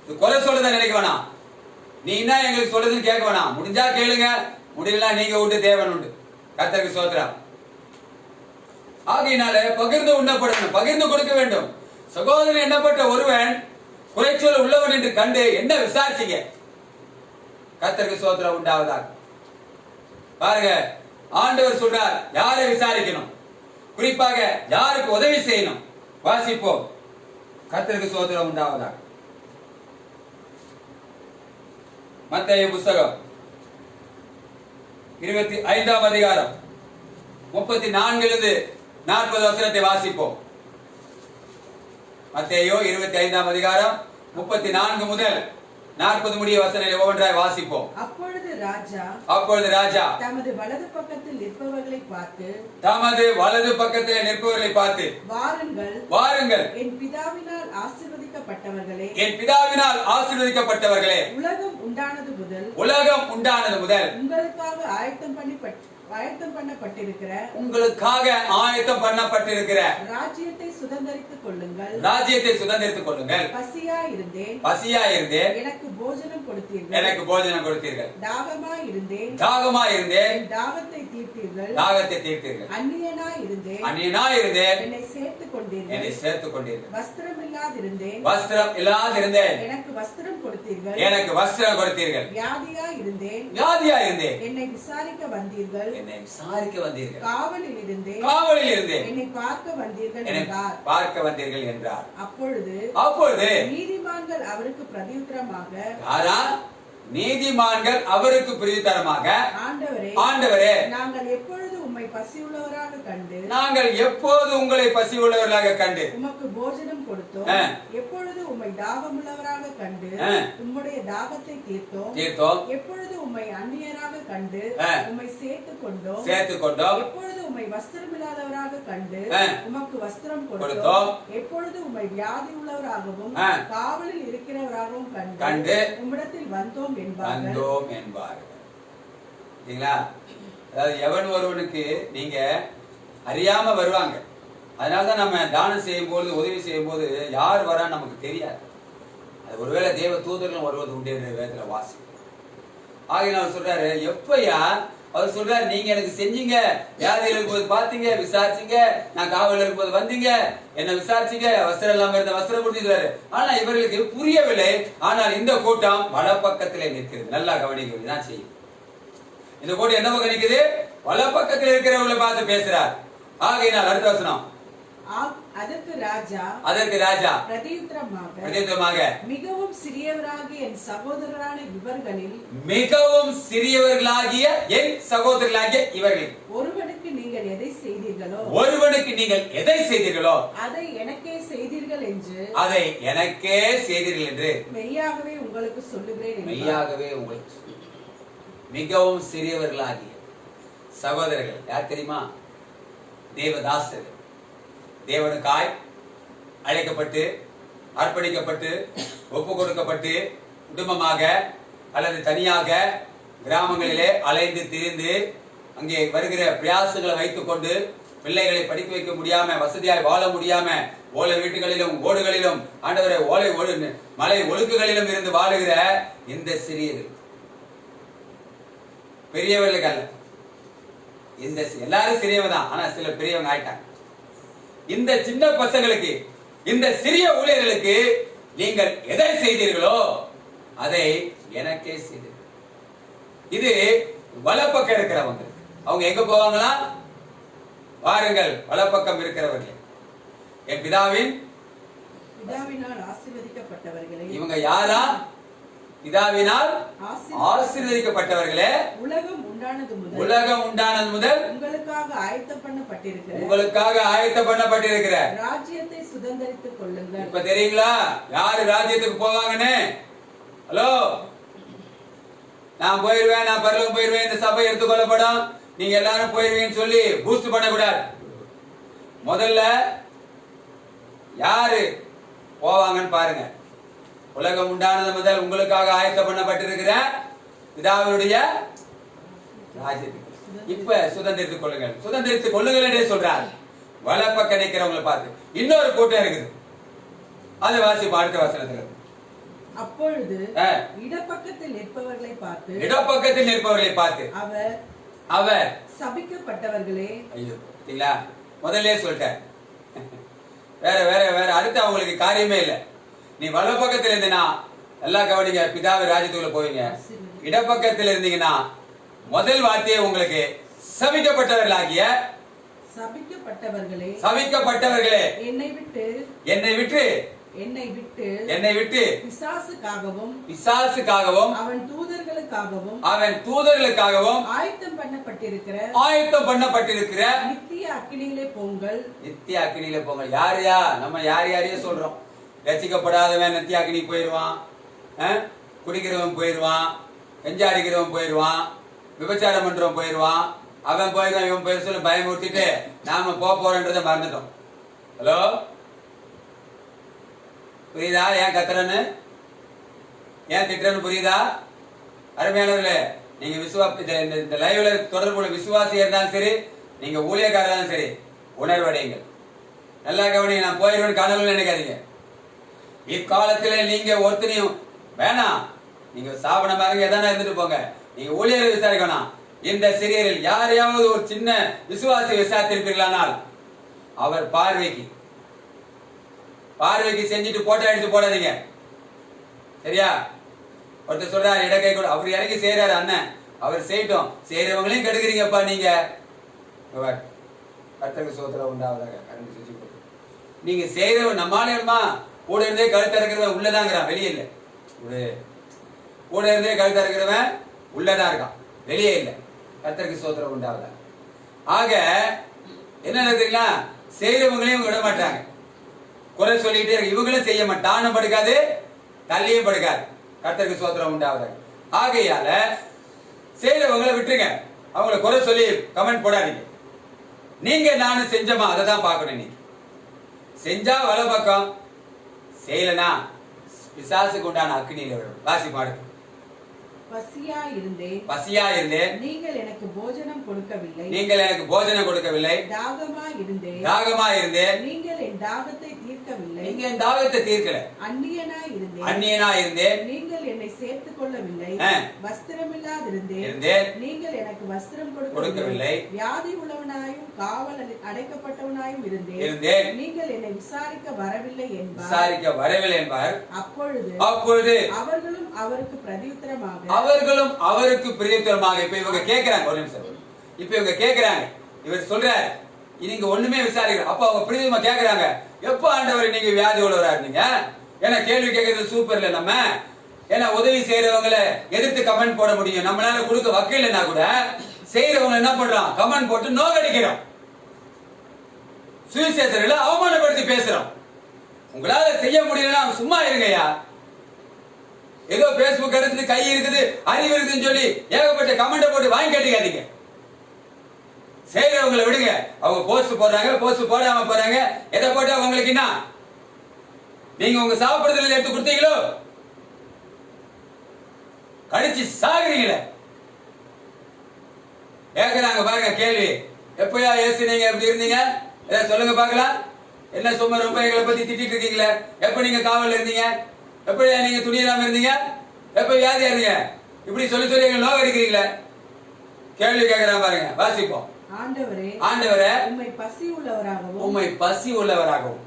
இது குறை சொல்றதா நினைக்க வேணாம். நீ என்ன எங்களுக்கு சொல்றதுன்னு கேட்க வேணாம். முடிஞ்சா கேளுங்க, முடியலாம் நீங்க உண்டு, தேவன் உண்டு. கர்த்தருக்கு ஸ்தோத்திரம். ஆகையினால பகிர்ந்து உண்ணப்படணும், பகிர்ந்து கொடுக்க வேண்டும். சகோதரன் எண்ணப்பட்ட ஒருவன் குறைச்சொல் உள்ளவன் என்று கண்டு என்ன விசாரிச்சீங்க? கர்த்தருக்கு ஸ்தோத்திரம் உண்டாவதாக. பாருங்க, ஆண்டவர் சொல்றார் யாரை விசாரிக்கணும், குறிப்பாக யாருக்கு உதவி செய்யணும். வாசிப்போம். கர்த்தருக்கு ஸ்தோத்திரம் உண்டாவதாக. மத்தேயு புத்தகம் 25ஆம் அதிகாரம் 34 40 வசனத்தை வாசிப்போம். மத்தேயு 25ஆம் அதிகாரம் 34 முதல் 40 முடிய வசனங்களை ஒவ்வொன்றாய் வாசிப்போம். அப்பொழுது ராஜா தமது வலது பக்கத்தில் நிற்பவர்களை பார்த்து, வாருங்கள், என் பிதாவினால் ஆசீர்வதிக்கப்பட்டவர்களே, உலகம் உண்டானது முதல் உங்களுக்காக ஆயத்தம் பண்ணப்பட்டிருக்கிற ராஜ்யத்தை சுதந்தரித்துக் கொள்ளுங்கள். பசியாயிருந்தேன், எனக்கு போஜனம் கொடுத்தீர்கள். தாகமாய் இருந்தேன், தாகத்தை தீர்த்தீர்கள். அந்நியனாய் இருந்தேன், என்னை சேர்த்துக் கொண்டீர்கள். வஸ்திரம் இல்லாதிருந்தேன், எனக்கு வஸ்திரம் கொடுத்தீர்கள். வியாதியாய் இருந்தேன், என்னை விசாரிக்க வந்தீர்கள். காவலில் இருந்தேன், என்னை பார்க்க வந்தீர்கள் என்றார். அப்பொழுது நீதிமான்கள் அவருக்கு பிரதியுத்தரமாக, ஆண்டவரே, நாங்கள் எப்பொழுது உம்மை பசியுள்ளவராக கண்டு உமக்கு போஜனம் கொடுத்தோம். எப்பொழுது உம்மை தாகமுள்ளவராக கண்டு உம்முடைய தாகத்தை தீர்த்தோம். எப்பொழுது உம்மை அந்நியராக கண்டு உம்மை சேர்த்துக் கொண்டோம். எப்பொழுது உம்மை வஸ்திரம் இல்லாதவராக கண்டு உமக்கு வஸ்திரம் கொடுத்தோம். எப்பொழுது உம்மை வியாதி உள்ளவராகவும் காவலில் இருக்கிறவராகவும் கண்டு உம்மிடத்தில் வந்தோம் என்பார்கள். அதாவது எவன் ஒருவனுக்கு நீங்க அறியாம வருவாங்க. அதனாலதான் நம்ம தானம் செய்யும் போது, உதவி செய்யும் போது யார் வரான்னு நமக்கு தெரியாது. அது ஒருவேளை தேவ தூதர்களும் வருவது உண்டு என்று வேதத்துல வாசி. ஆகிய அவர் சொல்றாரு, எப்பயா அவர் சொல்றாரு, நீங்க எனக்கு செஞ்சீங்க, வியாதியில் இருக்கும்போது பாத்தீங்க, விசாரிச்சீங்க, நான் காவலில் இருக்கும்போது வந்தீங்க, என்ன விசாரிச்சீங்க, வஸ்திரம் இல்லாம இருந்த வஸ்திரம் கொடுத்தீங்க. ஆனா இவர்களுக்கு புரியவில்லை. ஆனால் இந்த கூட்டம் வலப்பக்கத்திலே நிற்கிறது. நல்லா கவனிக்கிறது தான் செய்யும். இந்த கூட்டம் என்ன பக்கம் நிற்குது? வலப்பக்கத்தில் இருக்கிறவங்களை பார்த்து பேசுறார். ஆகையினால் அடுத்த வசனம். அதற்கு ராஜா பிரதியுத்தரமாக, மிகவும் சிறியவராகிய என் சகோதரர்களாகிய இவர்களில் ஒருவனுக்கு நீங்கள் எதை செய்தீர்களோ அதை எனக்கே செய்தீர்கள் என்று மெய்யாகவே உங்களுக்கு சொல்லுகிறேன். மிகவும் சிறியவர்களாகிய சகோதரர்கள் யார் தெரியுமா? தேவதாசர்கள். தேவனுக்காய் அழைக்கப்பட்டு அர்ப்பணிக்கப்பட்டு ஒப்பு கொடுக்கப்பட்டு குடும்பமாக அல்லது தனியாக கிராமங்களிலே அலைந்து திரிந்து அங்கே வருகிற பிரயாசங்களை வைத்துக் கொண்டு பிள்ளைகளை படிக்க வைக்க முடியாம வசதியாய் வாழ முடியாம ஓலை வீட்டுகளிலும் ஓடுகளிலும் ஆண்டவரை மலை ஒழுக்குகளிலும் இருந்து வாழுகிற இந்த சிறியது பெரியவர்களுக்கு அல்ல. இந்த எல்லாரும் சிறியவங்க தான், ஆனா சில பெரியவங்க ஆயிட்டாங்க. இந்த சின்ன பசங்களுக்கு இந்த சிறிய ஊழியர்களுக்கு நீங்கள் எதை செய்தீர்களோ அதை எனக்கே செய்தீர்கள். இது வலப்பக்கம் இருக்கிறவங்க. அவங்க எங்க போவாங்களா? வாருங்கள் வலப்பக்கம் இருக்கிறவர்களே, என் பிதாவினால் ஆசீர்வதிக்கப்பட்டவர்களே. இவங்க யாரா? பிதாவினால் ஆசீர்வதிக்கப்பட்டவர்களே. உலகம் உண்டானது முதல் உங்களுக்காக ஆயத்தம் பண்ணப்பட்டிருக்கிற ராஜ்யத்தை சுதந்தரித்துக் கொள்ளுங்கள். இப்ப தெரியுங்களா யாரு ராஜ்யத்துக்கு போவாங்கன்னு? ஹலோ, நான் போயிருவேன், நான் பரலோகம் போயிருவேன், இந்த சபை எடுத்துக்கொள்ளப்படும், நீங்க எல்லாரும் போயிருவீங்கன்னு சொல்லி பூஸ்ட் பண்ணக்கூடாது. முதல்ல யாரு போவாங்கன்னு பாருங்க. உலகம் உண்டானது முதல் உங்களுக்காக ஆயத்தம் பண்ணப்பட்டிருக்கிற பிதாவினுடைய ராஜ்யத்துக்கு இப்ப சுதந்திரித்துக் கொள்ளுங்கள். சுதந்திரித்துக் கொள்ளுங்கள் என்றே சொல்றாரு. வலப்பக்கம் நிற்கிறவங்களை பார்த்து இன்னொரு கூட்டம் இருக்குது, அது வாசிப்போம் அடுத்த வசனத்துல. அப்பொழுது இடப்பக்கத்தில் நிற்பவர்களை பார்த்து அவர் சபிக்கப்பட்டவர்களே. ஐயோ, முதல்ல சொல்லிட்டேன். வேற வேற வேற அடுத்து அவங்களுக்கு காரியமே இல்லை. நீ வலப்பக்கத்தில் இருந்தீங்கன்னா எல்லா கவனிங்க, பிதாவை ராஜ்யத்துக்குள்ள போவீங்க. இடப்பக்கத்தில் இருந்தீங்கன்னா முதல் வார்த்தையே உங்களுக்கு சபிக்கப்பட்டவர்களாகிய சபிக்கப்பட்டவர்களே என்னை விட்டு பிசாசுக்காகவும் அவன் தூதர்களுக்காகவும் ஆயத்தம் பண்ணப்பட்டிருக்கிற நித்திய அக்கினியிலே போங்கள். யாரையா நம்ம யாரையும் சொல்றோம். ரசிக்கப்படாதவன் நித்திய அக்கினி போயிடுவான், குடிக்கிறவன் போயிடுவான், எஞ்சாடிக்கிறவன் போயிடுவான், விபச்சாரம் பண்றவன் போயிடுவான், அவன் போயிடுவான், இவன் போயிரு சொல்லி பயமுறுத்திட்டு நாம போறோன்றதை மறந்துட்டோம். ஹலோ, புரியுதா? ஏன் கத்துறன்னு, ஏன் திட்டுறன்னு புரியுதா? அருமையானவர்களே, நீங்க இந்த லைவ்ல தொடர்புள்ள விசுவாசியா இருந்தாலும் சரி, நீங்க ஊழியக்காரரும் சரி, உணர்வடையுங்கள். நல்லா கவனிங்க. நான் போயிடுவேன் கனவுல நினைக்காதீங்க. இக்காலத்துல நீங்க ஒருத்தனையும் வேணாம், நீங்க சாபன மாதிரி எதானா இருந்துட்டு போங்க. நீங்க ஊழியரை விசாரிக்கணும். இந்த சிறியரில் யாரையாவது ஒரு சின்ன விசுவாசி விசாரித்திருப்பீர்களானால் அவர் பார்வைக்கு செஞ்சுட்டு போட்டோ எடுத்து போடாதீங்க. சரியா? ஒருத்தர் சொல்றாரு இடக்கை கூட, அவர் இறங்கி செய்யறாரு அண்ணன், அவர் செய்யட்டும். செய்யறவங்களையும் கெடுக்கிறீங்கப்பா நீங்க. கர்த்தருக்கு ஸ்தோத்திரம் உண்டாவதாக. நீங்க செய்யறவன் நம்மாலேமா கூட இருந்தே கழுத்து இருக்கிறவன் உள்ளதாங்கிறான், வெளியே இல்லை. கூட இருந்தே கழுத்து இருக்கிறவன் உள்ளதா இருக்கான், வெளியே இல்லை. கர்த்தருக்கு ஸ்தோத்திரம் உண்டாவதாக. ஆக என்ன நினைக்கிறீங்களா? செய்யறவங்களையும் விட மாட்டாங்க, குறை சொல்லிட்டே இருக்கு. இவங்களும் செய்ய மாட்டானும் படுக்காது, தள்ளியும் படுக்காது. கர்த்தருக்கு ஸ்தோத்திரம் உண்டாவதாக. ஆகையால செய்யறவங்களை விட்டுருங்க, அவங்களை குறை சொல்லி கமெண்ட் போடாதீங்க. நீங்க நானும் செஞ்சோமா அதை தான் பார்க்கணும். நீங்க செஞ்சா வலப்பக்கம், செய்யலனா பிசாசுக்கு உண்டான அக்கினியில விடும். வாசி பாடு. பசியா இருந்தேன், நீங்கள் எனக்கு போஜனம் கொடுக்கவில்லை. தாகமா இருந்தேன், நீங்கள் என் தாகத்தை தீர்க்கவில்லை. அந்நியனா இருந்தேன், நீங்கள் என்னை சேர்த்துக் கொள்ளவில்லை. வஸ்திரமில்லாதிருந்தேன், நீங்கள் எனக்கு வஸ்திரம் கொடுக்கவில்லை. வியாதி உள்ளவனாயும் காவல் அடைக்கப்பட்டவனாயும் இருந்தேன், நீங்கள் என்னை விசாரிக்க வரவில்லை என்பார். அப்பொழுது அவர்களும் அவருக்கு பிரதியுத்தரமாக இப்ப இவங்க கேக்குறாங்க. ஒரு நிமிஷம். இப்ப இவங்க கேக்குறாங்க, இவர் சொல்றாரு நீங்க ஒண்ணுமே விசாரிக்கல. அப்ப அவங்க பிரதிமா கேக்குறாங்க, எப்ப ஆண்டவர் நீங்க வியாதி உள்ளவரா இருந்தீங்க? ஏன்னா கேள்வி கேட்கறது சூப்பர் இல்ல. நம்ம ஏன்னா உதவி செய்யறவங்களை எதிர்த்து கமெண்ட் போட முடியும், நம்மளால கொடுக்க வக்கீல்னா கூட செய்யறவங்க என்ன பண்றோம்? கமெண்ட் போட்டு நோக்கடிக்கிறோம், சுவிசேஷர்களை அவமானப்படுத்தி பேசுறோம். உங்களால செய்ய முடியலன்னா சும்மா இருங்கய்யா. ஏதோ பேஸ்புக் எடுத்து கை இருக்குது, அறிவு இருக்குன்னு சொல்லி ஏகப்பட்ட கமெண்ட் போட்டு வாங்கி கட்டிக்காதீங்க. செய்யறவங்களை விடுங்க. அவங்க போஸ்ட் போடுறாங்க, போஸ்ட் போடாம போறாங்க, எதை போட்டா உங்களுக்கு என்ன? நீங்க உங்க சாப்பிடுறதுல எடுத்து கொடுத்தீங்களோ? கடிச்சு சாகுறீங்களே. கேக்குறாங்க பாருங்க கேள்வி. எப்பயா இயேசு நீங்க எப்படி இருந்தீங்க? சொல்லுங்க பாக்கலாம். என்ன சும்மா ரொம்ப எங்களை பத்தி திட்டிட்டு இருக்கீங்களே? எப்ப நீங்க காவல் இருந்தீங்க? எப்படியா நீங்க துணி இல்லாம இருந்தீங்க? எப்ப வியாதியா இருந்தீங்க? இப்படி சொல்லி சொல்லி எங்களை நோய் அடிக்கிறீங்களே. கேள்வி கேட்கிறான் பாருங்க, வாசிப்போம். ஆண்டவரே, ஆண்டவரே, உம்மை பசி உள்ளவராகவும், உம்மை பசி உள்ளவராகவும்,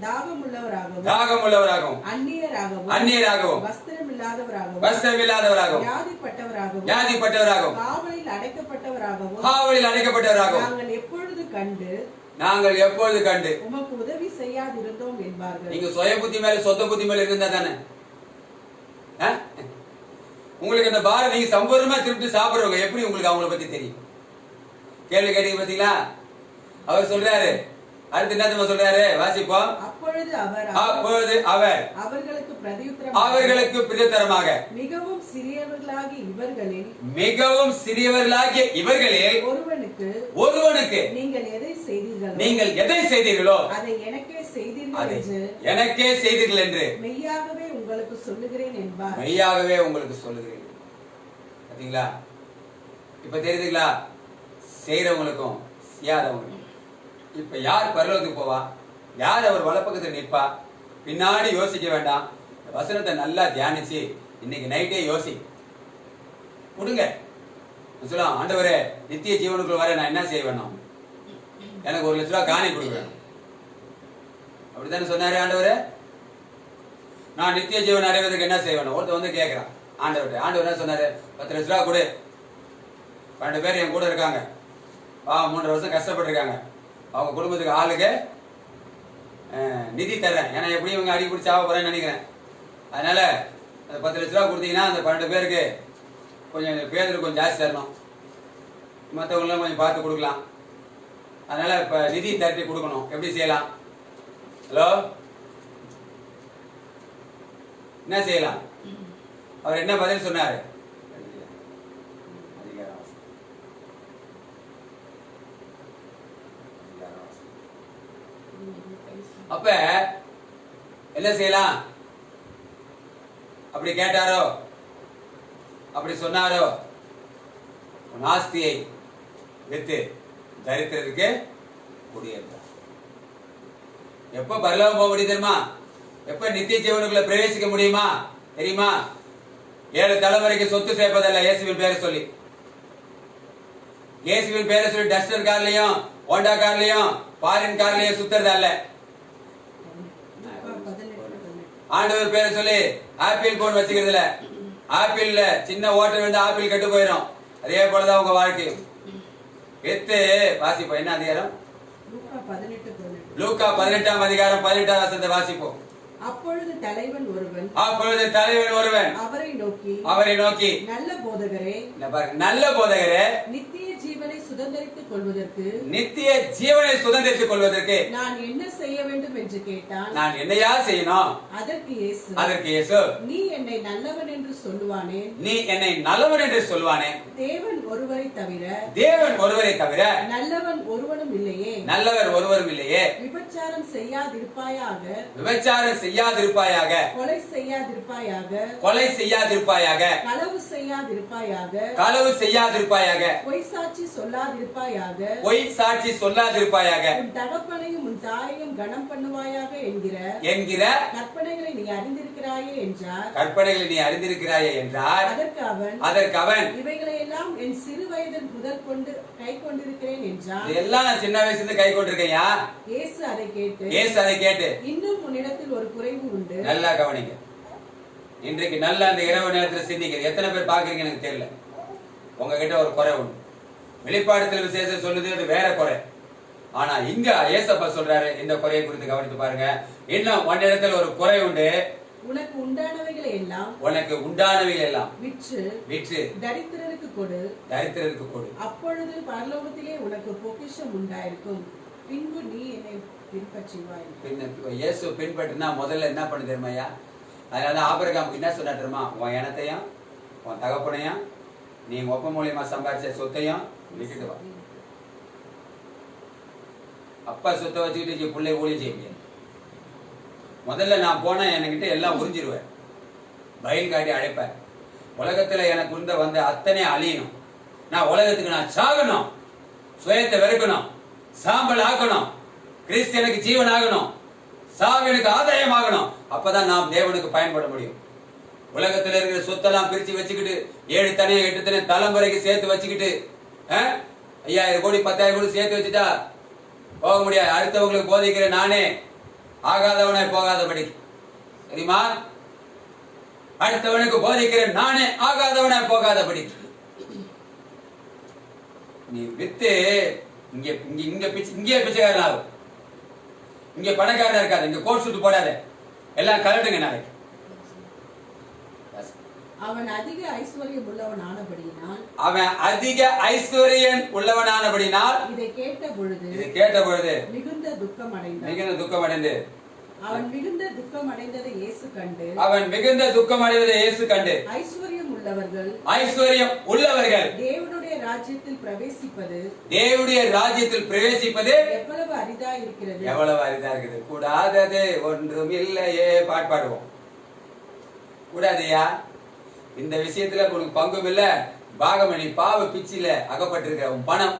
தாகம் உள்ளவராகவும், தாகம் உள்ளவராகவும், அந்நியராகவும், அந்நியராகவும், வஸ்திரம் இல்லாதவராகவும், வஸ்திரம் இல்லாதவராகவும், வியாதிப்பட்டவராகவும், வியாதிப்பட்டவராகவும், காவலில் அடைக்கப்பட்டவராகவும், காவலில் அடைக்கப்பட்டவராகவும் நாங்கள் எப்பொழுது கண்டு, நாங்கள் எப்பொழுது கண்டு உமக்கு உதவி செய்யாதிருந்தோம் என்பார்கள். நீங்க சுய புத்தி மேல சொந்த புத்தி மேல இருந்தா தானே உங்களுக்கு இந்த பாரம். நீங்க சம்பூர்ணமா திருப்பி சாப்பிடுறவங்க எப்படி உங்களுக்கு அவங்கள பத்தி தெரியும்? கேள்வி கேட்டீங்க பாத்தீங்களா? அவர் சொல்றாரு, அடுத்து என்ன சொல்றாரு, வாசிப்போம். அப்பொழுது அவர் அவர்களுக்கு பிரதியுத்தரமாக மிகவும் சிறியவர்களாகிய இவர்களில் ஒருவனுக்கு நீங்கள் எதை செய்தீர்களோ அதை எனக்கே செய்தீர்கள் என்று மெய்யாகவே உங்களுக்கு சொல்லுகிறேன் என்பார். மெய்யாகவே உங்களுக்கு சொல்லுகிறேன். பாத்தீங்களா? இப்ப தெரியுதுங்களா? செய்யறவங்களுக்கும் செய்யாதவங்களுக்கும். இப்ப யார் பரலோகத்துக்கு போவா, யார் அவர் வலப்பக்கத்தில் நிற்பா, பின்னாடி யோசிக்க வேண்டாம். வசனத்தை நல்லா தியானிச்சு இன்னைக்கு நைட்டே யோசி கொடுங்க. சொல்லலாம், ஆண்டவரே நித்திய ஜீவனுக்குள்ள வர நான் என்ன செய்ய வேணும்? எனக்கு 1 லட்ச ரூபா காணி கொடுக்குறேன். அப்படித்தானே சொன்னாரு ஆண்டவரே. நான் நித்திய ஜீவன் அடைவதற்கு என்ன செய்ய வேணும்? ஒருத்தர் வந்து கேட்கிறான் ஆண்டவர்கிட்ட. ஆண்டவர் என்ன சொன்னாரு? 10 லட்ச ரூபா கொடு. 12 பேர் என் கூட இருக்காங்க, 3 வருஷம் கஷ்டப்பட்டிருக்காங்க, அவங்க குடும்பத்துக்கு ஆளுக்கு நிதி தர்றேன். ஏன்னா எப்படி இவங்க அடி பிடிச்சி ஆக போறேன்னு நினைக்கிறேன். அதனால அந்த 10 லட்ச ரூபா கொடுத்தீங்கன்னா அந்த 12 பேருக்கு கொஞ்சம் பேருக்கு கொஞ்சம் ஜாஸ்தி தரணும், மற்றவங்களாம் கொஞ்சம் பார்த்து கொடுக்கலாம். அதனால இப்ப நிதி திரட்டி கொடுக்கணும். எப்படி செய்யலாம்? ஹலோ, என்ன செய்யலாம்? அவர் என்ன பதில் சொன்னாரு? அப்ப என்ன செய்யலாம்? அப்படி கேட்டாரோ, அப்படி சொன்னாரோ, ஆஸ்தியை வித்து தரித்திரத்துக்கு குடியேற்ற. எப்ப பரலோகம் போக முடியும் தெரியுமா? எப்ப நித்திய ஜீவனுக்குள்ள பிரவேசிக்க முடியுமா தெரியுமா? 7 தலைமுறைக்கு சொத்து சேர்ப்பதல்ல இயேசுவின் பேரை சொல்லி. இயேசுவின் பேரை சொல்லி டஸ்டர் கார்லயும் ஹோண்டா கார்லயும் ஃபாரின் கார்லயும் சுத்துறது அல்ல. ஆண்டவர் பேரை சொல்லி ஆப்பிள் போன் வச்சுக்கிறது இல்ல. ஆப்பிள்ல சின்ன ஓட்டை வந்து ஆப்பிள் கெட்டு போயிடும். அதே போலதான் உங்க வாழ்க்கையும். எத்து வாசிப்போம். என்ன அதிகாரம்? லூக்கா 18ஆம் அதிகாரம் 18ஆம் வசனத்தை வாசிப்போம். அப்பொழுது தலைவன் ஒருவன் அவரை நோக்கி நல்ல போதகரே, நல்ல போதகரே, நித்திய ஜீவனை சுதந்தரித்துக் கொள்வதற்கு நான் என்ன செய்ய வேண்டும் என்று கேட்டான். நான் என்னையா செய்யணும்? அதற்கு இயேசு நீ என்னை நல்லவன் என்று சொல்லுவானே, தேவன் ஒருவரை தவிர நல்லவன் ஒருவனும் இல்லையே. விபச்சாரம் செய்யாதிருப்பாயாக, கொலை செய்யாதிருப்பாயாக, களவு செய்யாதிருப்பாயாக, பொய் சாட்சி சொல்லாதிருப்பாயாக, உன் தகப்பனையும் உன் தாயையும் கனம் பண்ணுவாயாக என்கிற கற்பனைகளை நீ அறிந்திருக்கிறாயே என்றார். அதற்கு அவன் இவைகளை எல்லாம் என் சிறு வயதில் முதல் கொண்டு கை கொண்டிருக்கிறேன் என்றான். இதெல்லாம் நான் சின்ன வயசுல இருந்து கை கொண்டிருக்கையா? இயேசு அதை கேட்டு இன்னும் உன்னிடத்தில் ஒரு குறைவு உண்டு. நல்லா கவனிங்க. இன்றைக்கு நல்ல அந்த இரவு நேரத்தில் சிந்திக்கிறது எத்தனை பேர் பாக்குறீங்க எனக்கு தெரியல. உங்ககிட்ட ஒரு குறை உண்டு. வெளிப்பாடுதல் விசேஷம் சொல்லுது அது வேற குறை. ஆனா இங்க ஏசப்பா சொல்றாரு, இந்த குறையை குறித்து கவனித்து பாருங்க. இன்னும் உன்னிடத்தில் ஒரு குறை உண்டு. உனக்கு உண்டானவைகளை எல்லாம் விற்று தரித்திரருக்கு கொடு. அப்பொழுது பரலோகத்திலே உனக்கு பொக்கிஷம் உண்டாயிருக்கும். பின்பு நீ என்னை பின்பற்றுவாய். இயேசு பின்பற்றினா முதல்ல என்ன பண்ணு தெரியுமாயா? அதனால ஆபிரகாமுக்கு என்ன சொன்னா தெரியுமா? உன் இனத்தையும் உன் தகப்பனையும் நீ ஒப்ப மூலியமா சம்பாதிச்ச சொத்தையும் விட்டுட்டு வா. அப்பா சொத்தை வச்சுக்கிட்டு பிள்ளை ஊழியம் செய்ய முடியாது. முதல்ல நான் போனா என்கிட்ட எல்லாம் உறிஞ்சிருவேன், பயில் காட்டி அழைப்பேன். உலகத்துல எனக்கு வந்த அத்தனை அழியணும், நான் உலகத்துக்கு நான் சாகணும், சுயத்தை வெறுக்கணும், சாம்பல் ஆக்கணும், கிறிஸ்தியனுக்கு ஜீவன் ஆகணும், சாவியனுக்கு ஆதாயம் ஆகணும். அப்பதான் நாம் தேவனுக்கு பயன்பட முடியும். உலகத்துல இருக்கிற சொத்தெல்லாம் பிரிச்சு வச்சுக்கிட்டு 7 தனி 8 தனி தலைமுறைக்கு சேர்த்து வச்சுக்கிட்டு 5000 கோடி 10,000 கோடி சேர்த்து வச்சுட்டா போக முடியாது. அடுத்தவங்களுக்கு போதிக்கிற நானே ஆகாதவனை போகாதபடி, தெரியுமா? அடுத்தவனுக்கு போதிக்கிற நானே ஆகாதவனை போகாதபடி. நீ வித்து இங்க இங்க இங்க இங்கே பிச்சைக்காரன் ஆகும், இங்க பணக்காரனா இருக்காது, இங்க கோட் சுட்டு போடாத, எல்லாம் கலட்டுங்க நாளைக்கு. அவன் அதிக ஐஸ்வர்யம் உள்ளவனானபடியினால் இதை கேட்ட பொழுது மிகுந்த துக்கம் அடைந்து அவன் மிகுந்த துக்கம் அடைந்ததை இயேசு கண்டு ஐஸ்வர்யம் உள்ளவர்கள் தேவனுடைய ராஜ்யத்தில் பிரவேசிப்பது எவ்வளவு அரிதா இருக்கிறது. கூடாதது ஒன்றும் இல்லையே. பாடுவோம். கூடாதையா? இந்த விஷயத்துல உனக்கு பங்கும் இல்ல, பாகமணி பாவ பிச்சில அகப்பட்டிருக்க உன் பணம்.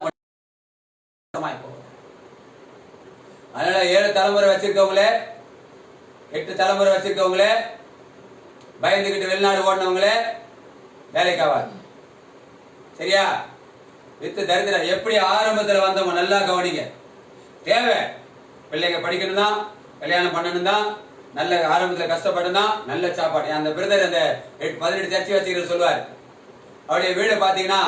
அதனால 7 தலைமுறை வச்சிருக்கவங்களே, 8 தலைமுறை வச்சிருக்கவங்களே, பயந்துகிட்டு வெளிநாடு ஓடினவங்களே வேலைக்காவாது. சரியா? வித்து தரித்திரம் எப்படி ஆரம்பத்துல வந்தவங்க நல்லா கவனிங்க. தேவை பிள்ளைங்க படிக்கணும் தான், கல்யாணம் பண்ணணும் தான், நல்ல ஆரம்பத்துல கஷ்டப்பட்டுனா நல்ல சாப்பாடு. அந்த பிரதர் அந்த 18 சர்ச்சை வச்சுக்கிற சொல்லுவார். அவருடைய வீடு பாத்தீங்கன்னா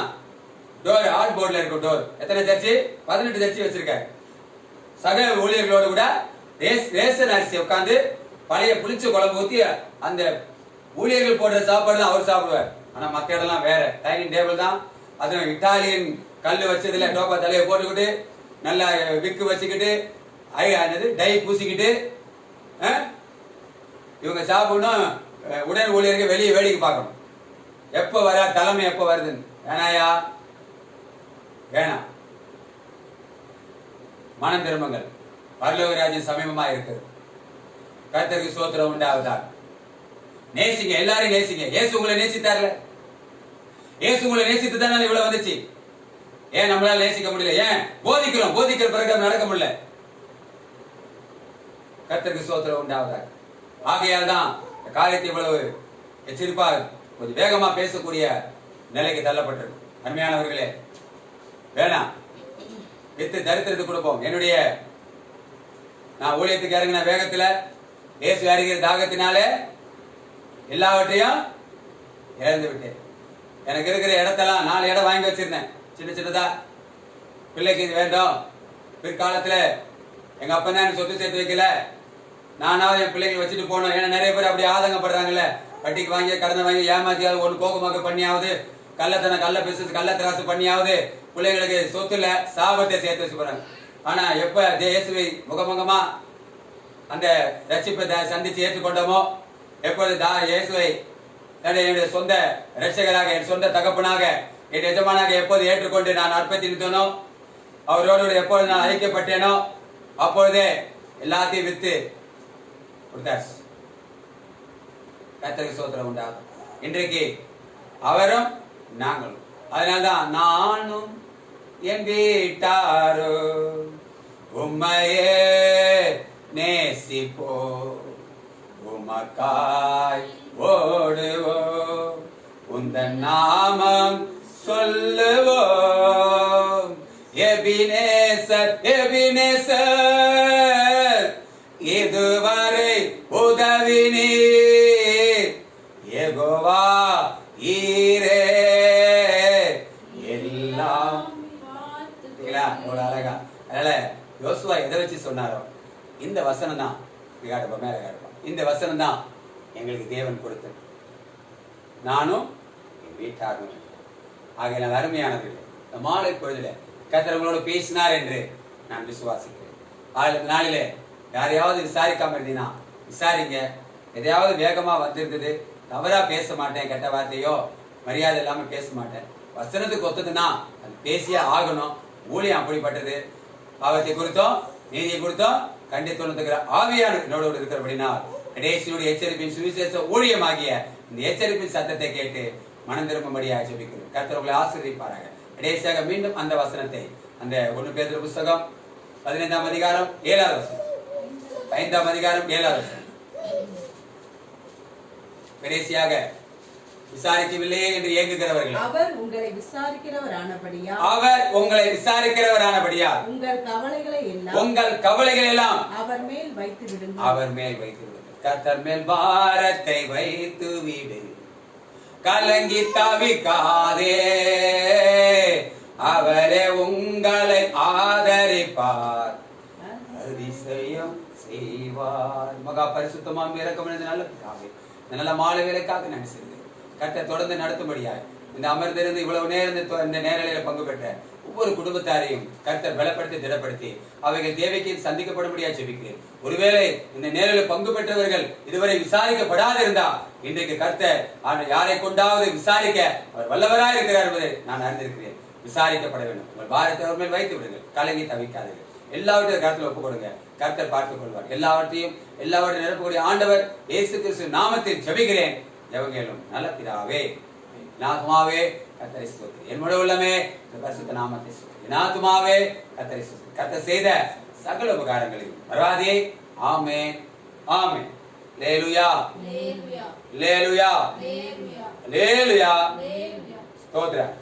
டோர் ஹார்ட் போர்ட்ல இருக்கும். டோர் எத்தனை சர்ச்சு? 18 சர்ச்சை வச்சிருக்காரு. சக ஊழியர்களோடு கூட ரேஷன் அரிசி உட்காந்து பழைய புளிச்ச குழம்பு ஊத்தி அந்த ஊழியர்கள் போடுற சாப்பாடு தான் அவர் சாப்பிடுவார். ஆனா மத்த இடம்லாம் வேற டைனிங் டேபிள் தான். அதுவும் இட்டாலியன் கல்லு வச்சதுல டோப்பா தலையை போட்டுக்கிட்டு நல்லா விக்கு வச்சுக்கிட்டு டை பூசிக்கிட்டு இவங்க சாப்பிடணும். உடல் ஊழியர்கள் வெளியே வேடிக்கை பார்க்கணும். எப்ப வர தலைமை எப்ப வருதுன்னு. வேணாயா? வேணாம். மனம் திரும்புங்கள், பரலோக ராஜ்யம் சமீபமா இருக்குது. கர்த்தருக்கு ஸ்தோத்திரம் உண்டாவதா. நேசிங்க, எல்லாரும் நேசிங்க. இயேசு உங்களை நேசித்தார்ல, இயேசு உங்களை நேசித்து தானே இவ்வளவு வந்துச்சு. ஏன் நம்மளால நேசிக்க முடியல? ஏன் போதிக்கிறோம், போதிக்கிற பிறகு நடக்க முடியல. கர்த்தருக்கு ஸ்தோத்திரம் உண்டாவதா. ஆகையால் தான் காரியத்தை இவ்வளவு எச்சரிப்பா கொஞ்சம் வேகமா பேசக்கூடிய நிலைக்கு தள்ளப்பட்டது. அருமையானவர்களே, வேணாம். வித்து தரித்திரத்துக்கு கொடுப்போம். என்னுடைய நான் ஊழியத்துக்கு இறங்கின வேகத்துல இயேசு அறிகிற தாகத்தினாலே எல்லாவற்றையும் இழந்து விட்டேன். எனக்கு இருக்கிற இடத்தெல்லாம் 4 இடம் வாங்கி வச்சிருந்தேன், சின்ன சின்னதா. பிள்ளைக்கு இது வேண்டும். பிற்காலத்துல எங்க அப்பா தான் எனக்கு சொத்து சேர்த்து வைக்கல, நானாவது என் பிள்ளைகளை வச்சுட்டு போனோம். ஏன்னா நிறைய பேர் அப்படி ஆதங்கப்படுறாங்கல்ல. வட்டிக்கு வாங்கி கடனை வாங்கி ஏமாத்தியாவது ஒன்று கோகமாக பண்ணியாவது கள்ள பிசினஸ் கள்ளத்திராசு பண்ணியாவது பிள்ளைங்களுக்கு சொத்துல சாபத்தை சேர்த்து வச்சு போறாங்க. ஆனா எப்ப இயேசுவை முகமுகமா அந்த ரட்சிப்பை சந்திச்சு ஏற்றுக்கொண்டோமோ, எப்பொழுது இயேசுவை என்னுடைய சொந்த ரட்சகராக, என் சொந்த தகப்பனாக, என் எஜமானாக எப்போது ஏற்றுக்கொண்டு நான் அர்ப்பத்தினோ, அவரோடு எப்பொழுது நான் ஐக்கியப்பட்டேனோ, அப்பொழுதே எல்லாத்தையும் வித்து கொடுத்தாச்சு. கர்த்தருக்கு ஸ்தோத்திரம் உண்டாகும். இன்றைக்கு அவரும் நாங்களும். அதனால்தான் நானும் என் வீட்டாரோ உம்மையே நேசிப்போ, உமக்காய் ஓடுவோ, உந்தன் நாமம் சொல்லுவோம். எபினேசர் எபினேசர் இதுவரை உதவி நீர், யெகோவா ஈரே எல்லாம். எவ்வளவு அழகா. அதனால யோசுவா எதை வச்சு சொன்னாரோ இந்த வசனம் தான் மேல காட்டுப்பா. இந்த வசனம் தான் எங்களுக்கு தேவன் கொடுத்தது, நானும் என் வீட்டாரும். ஆகிய அருமையானது இந்த மாலை பொழுதுல கர்த்தர் உங்களோட பேசினார் என்று நான் விசுவாசிக்கிறேன். நாளிலே யாரையாவது விசாரிக்காம இருந்தீங்கன்னா விசாரிங்க. எதையாவது வேகமா வந்திருந்தது, தவறா பேச மாட்டேன், கெட்ட வார்த்தையோ மரியாதை இல்லாம பேச மாட்டேன். வசனத்துக்கு ஒத்துதுன்னா அது பேசியே ஆகணும். ஊழியம் அப்படிப்பட்டது. பாவத்தை குறித்தும் நீதியை கொடுத்தோம், கண்டித்துணர்த்துகிற ஆவியானவர் என்னோடு இருக்கிறபடினால் கடைசியுடைய எச்சரிப்பின் சுவிசேஷ ஊழியமாகிய இந்த எச்சரிப்பின் சத்தத்தை கேட்டு மனம் திரும்பும்படியாக ஜெபிக்கிறோம். கர்த்தர் உங்களை ஆசீர்வதிப்பாராக. கடைசியாக மீண்டும் அந்த வசனத்தை, அந்த 1 பேதுரு புஸ்தகம் 15ஆம் அதிகாரம் 7வது வசனம், 5ஆம் அதிகாரம் 7வது வசனம். கடைசியாக விசாரிக்கவில்லையே என்று ஏங்குகிறவர்கள், அவர் உங்களை விசாரிக்கிறவரானபடியா, அவர் உங்களை விசாரிக்கிறவரானபடியா உங்கள் கவலைகளை எல்லாம் அவர் மேல் வைத்து விடுங்கள், அவர் மேல் வைத்து விடுங்கள். கர்த்தர் மேல் பாரத்தை வைத்து விடு, கலங்கி தவிக்காதே, அவரே உங்களை ஆதரிப்பார், அதிசயம் செய்வார். மகா பரிசுத்தமாம் இரக்கம் நல்ல பிதாவே, நல்ல மாலை வேலைக்காக நன்றி செய்கிறேன். கர்த்தர் தொடர்ந்து நடத்தும்படியாய் இந்த அமர்ந்திருந்து இவ்வளவு நேரம் இந்த நேரலையில பங்கு பெற்ற ஒவ்வொரு குடும்பத்தாரையும் கர்த்தர் பலப்படுத்தி திடப்படுத்தி அவைகள் தேவைக்கு சந்திக்கப்படும்படியா ஜெபிக்கிறேன். ஒருவேளை இந்த நேரலையில பங்கு பெற்றவர்கள் இதுவரை விசாரிக்கப்படாதிருந்தா இன்றைக்கு கர்த்தர் யாரை கொண்டாவது விசாரிக்க அவர் வல்லவராய் இருக்கிறார் என்பதை நான் அறிந்திருக்கிறேன். விசாரிக்கப்பட வேண்டும். உங்கள் பாரத்தை அவர் மேல் வைத்து விடுங்கள், கலங்கி தவிக்காதீர்கள். எல்லாவற்றையும் கர்த்தர் ஒப்புக் கொடுங்க, கர்த்தர் பார்த்துக் கொள்வார். எல்லாவற்றையும் நிரப்பக்கூடிய ஆண்டவர் இயேசு கிறிஸ்து நாமத்தில் ஜெபிக்கிறேன். ஜெபங்களும் நல்ல பிதாவே, என் ஆத்துமாவே கர்த்தரை ஸ்தோத்திரி, என் முழு உள்ளமே பரிசுத்த நாமத்தை ஸ்தோத்திரி, என் ஆத்துமாவே கர்த்தரை ஸ்தோத்திரி. கர்த்தர் செய்த சகல உபகாரங்களையும் மறவாதே. ஆமென், ஆமென். அல்லேலூயா, அல்லேலூயா, அல்லேலூயா, அல்லேலூயா. ஸ்தோத்திரம்.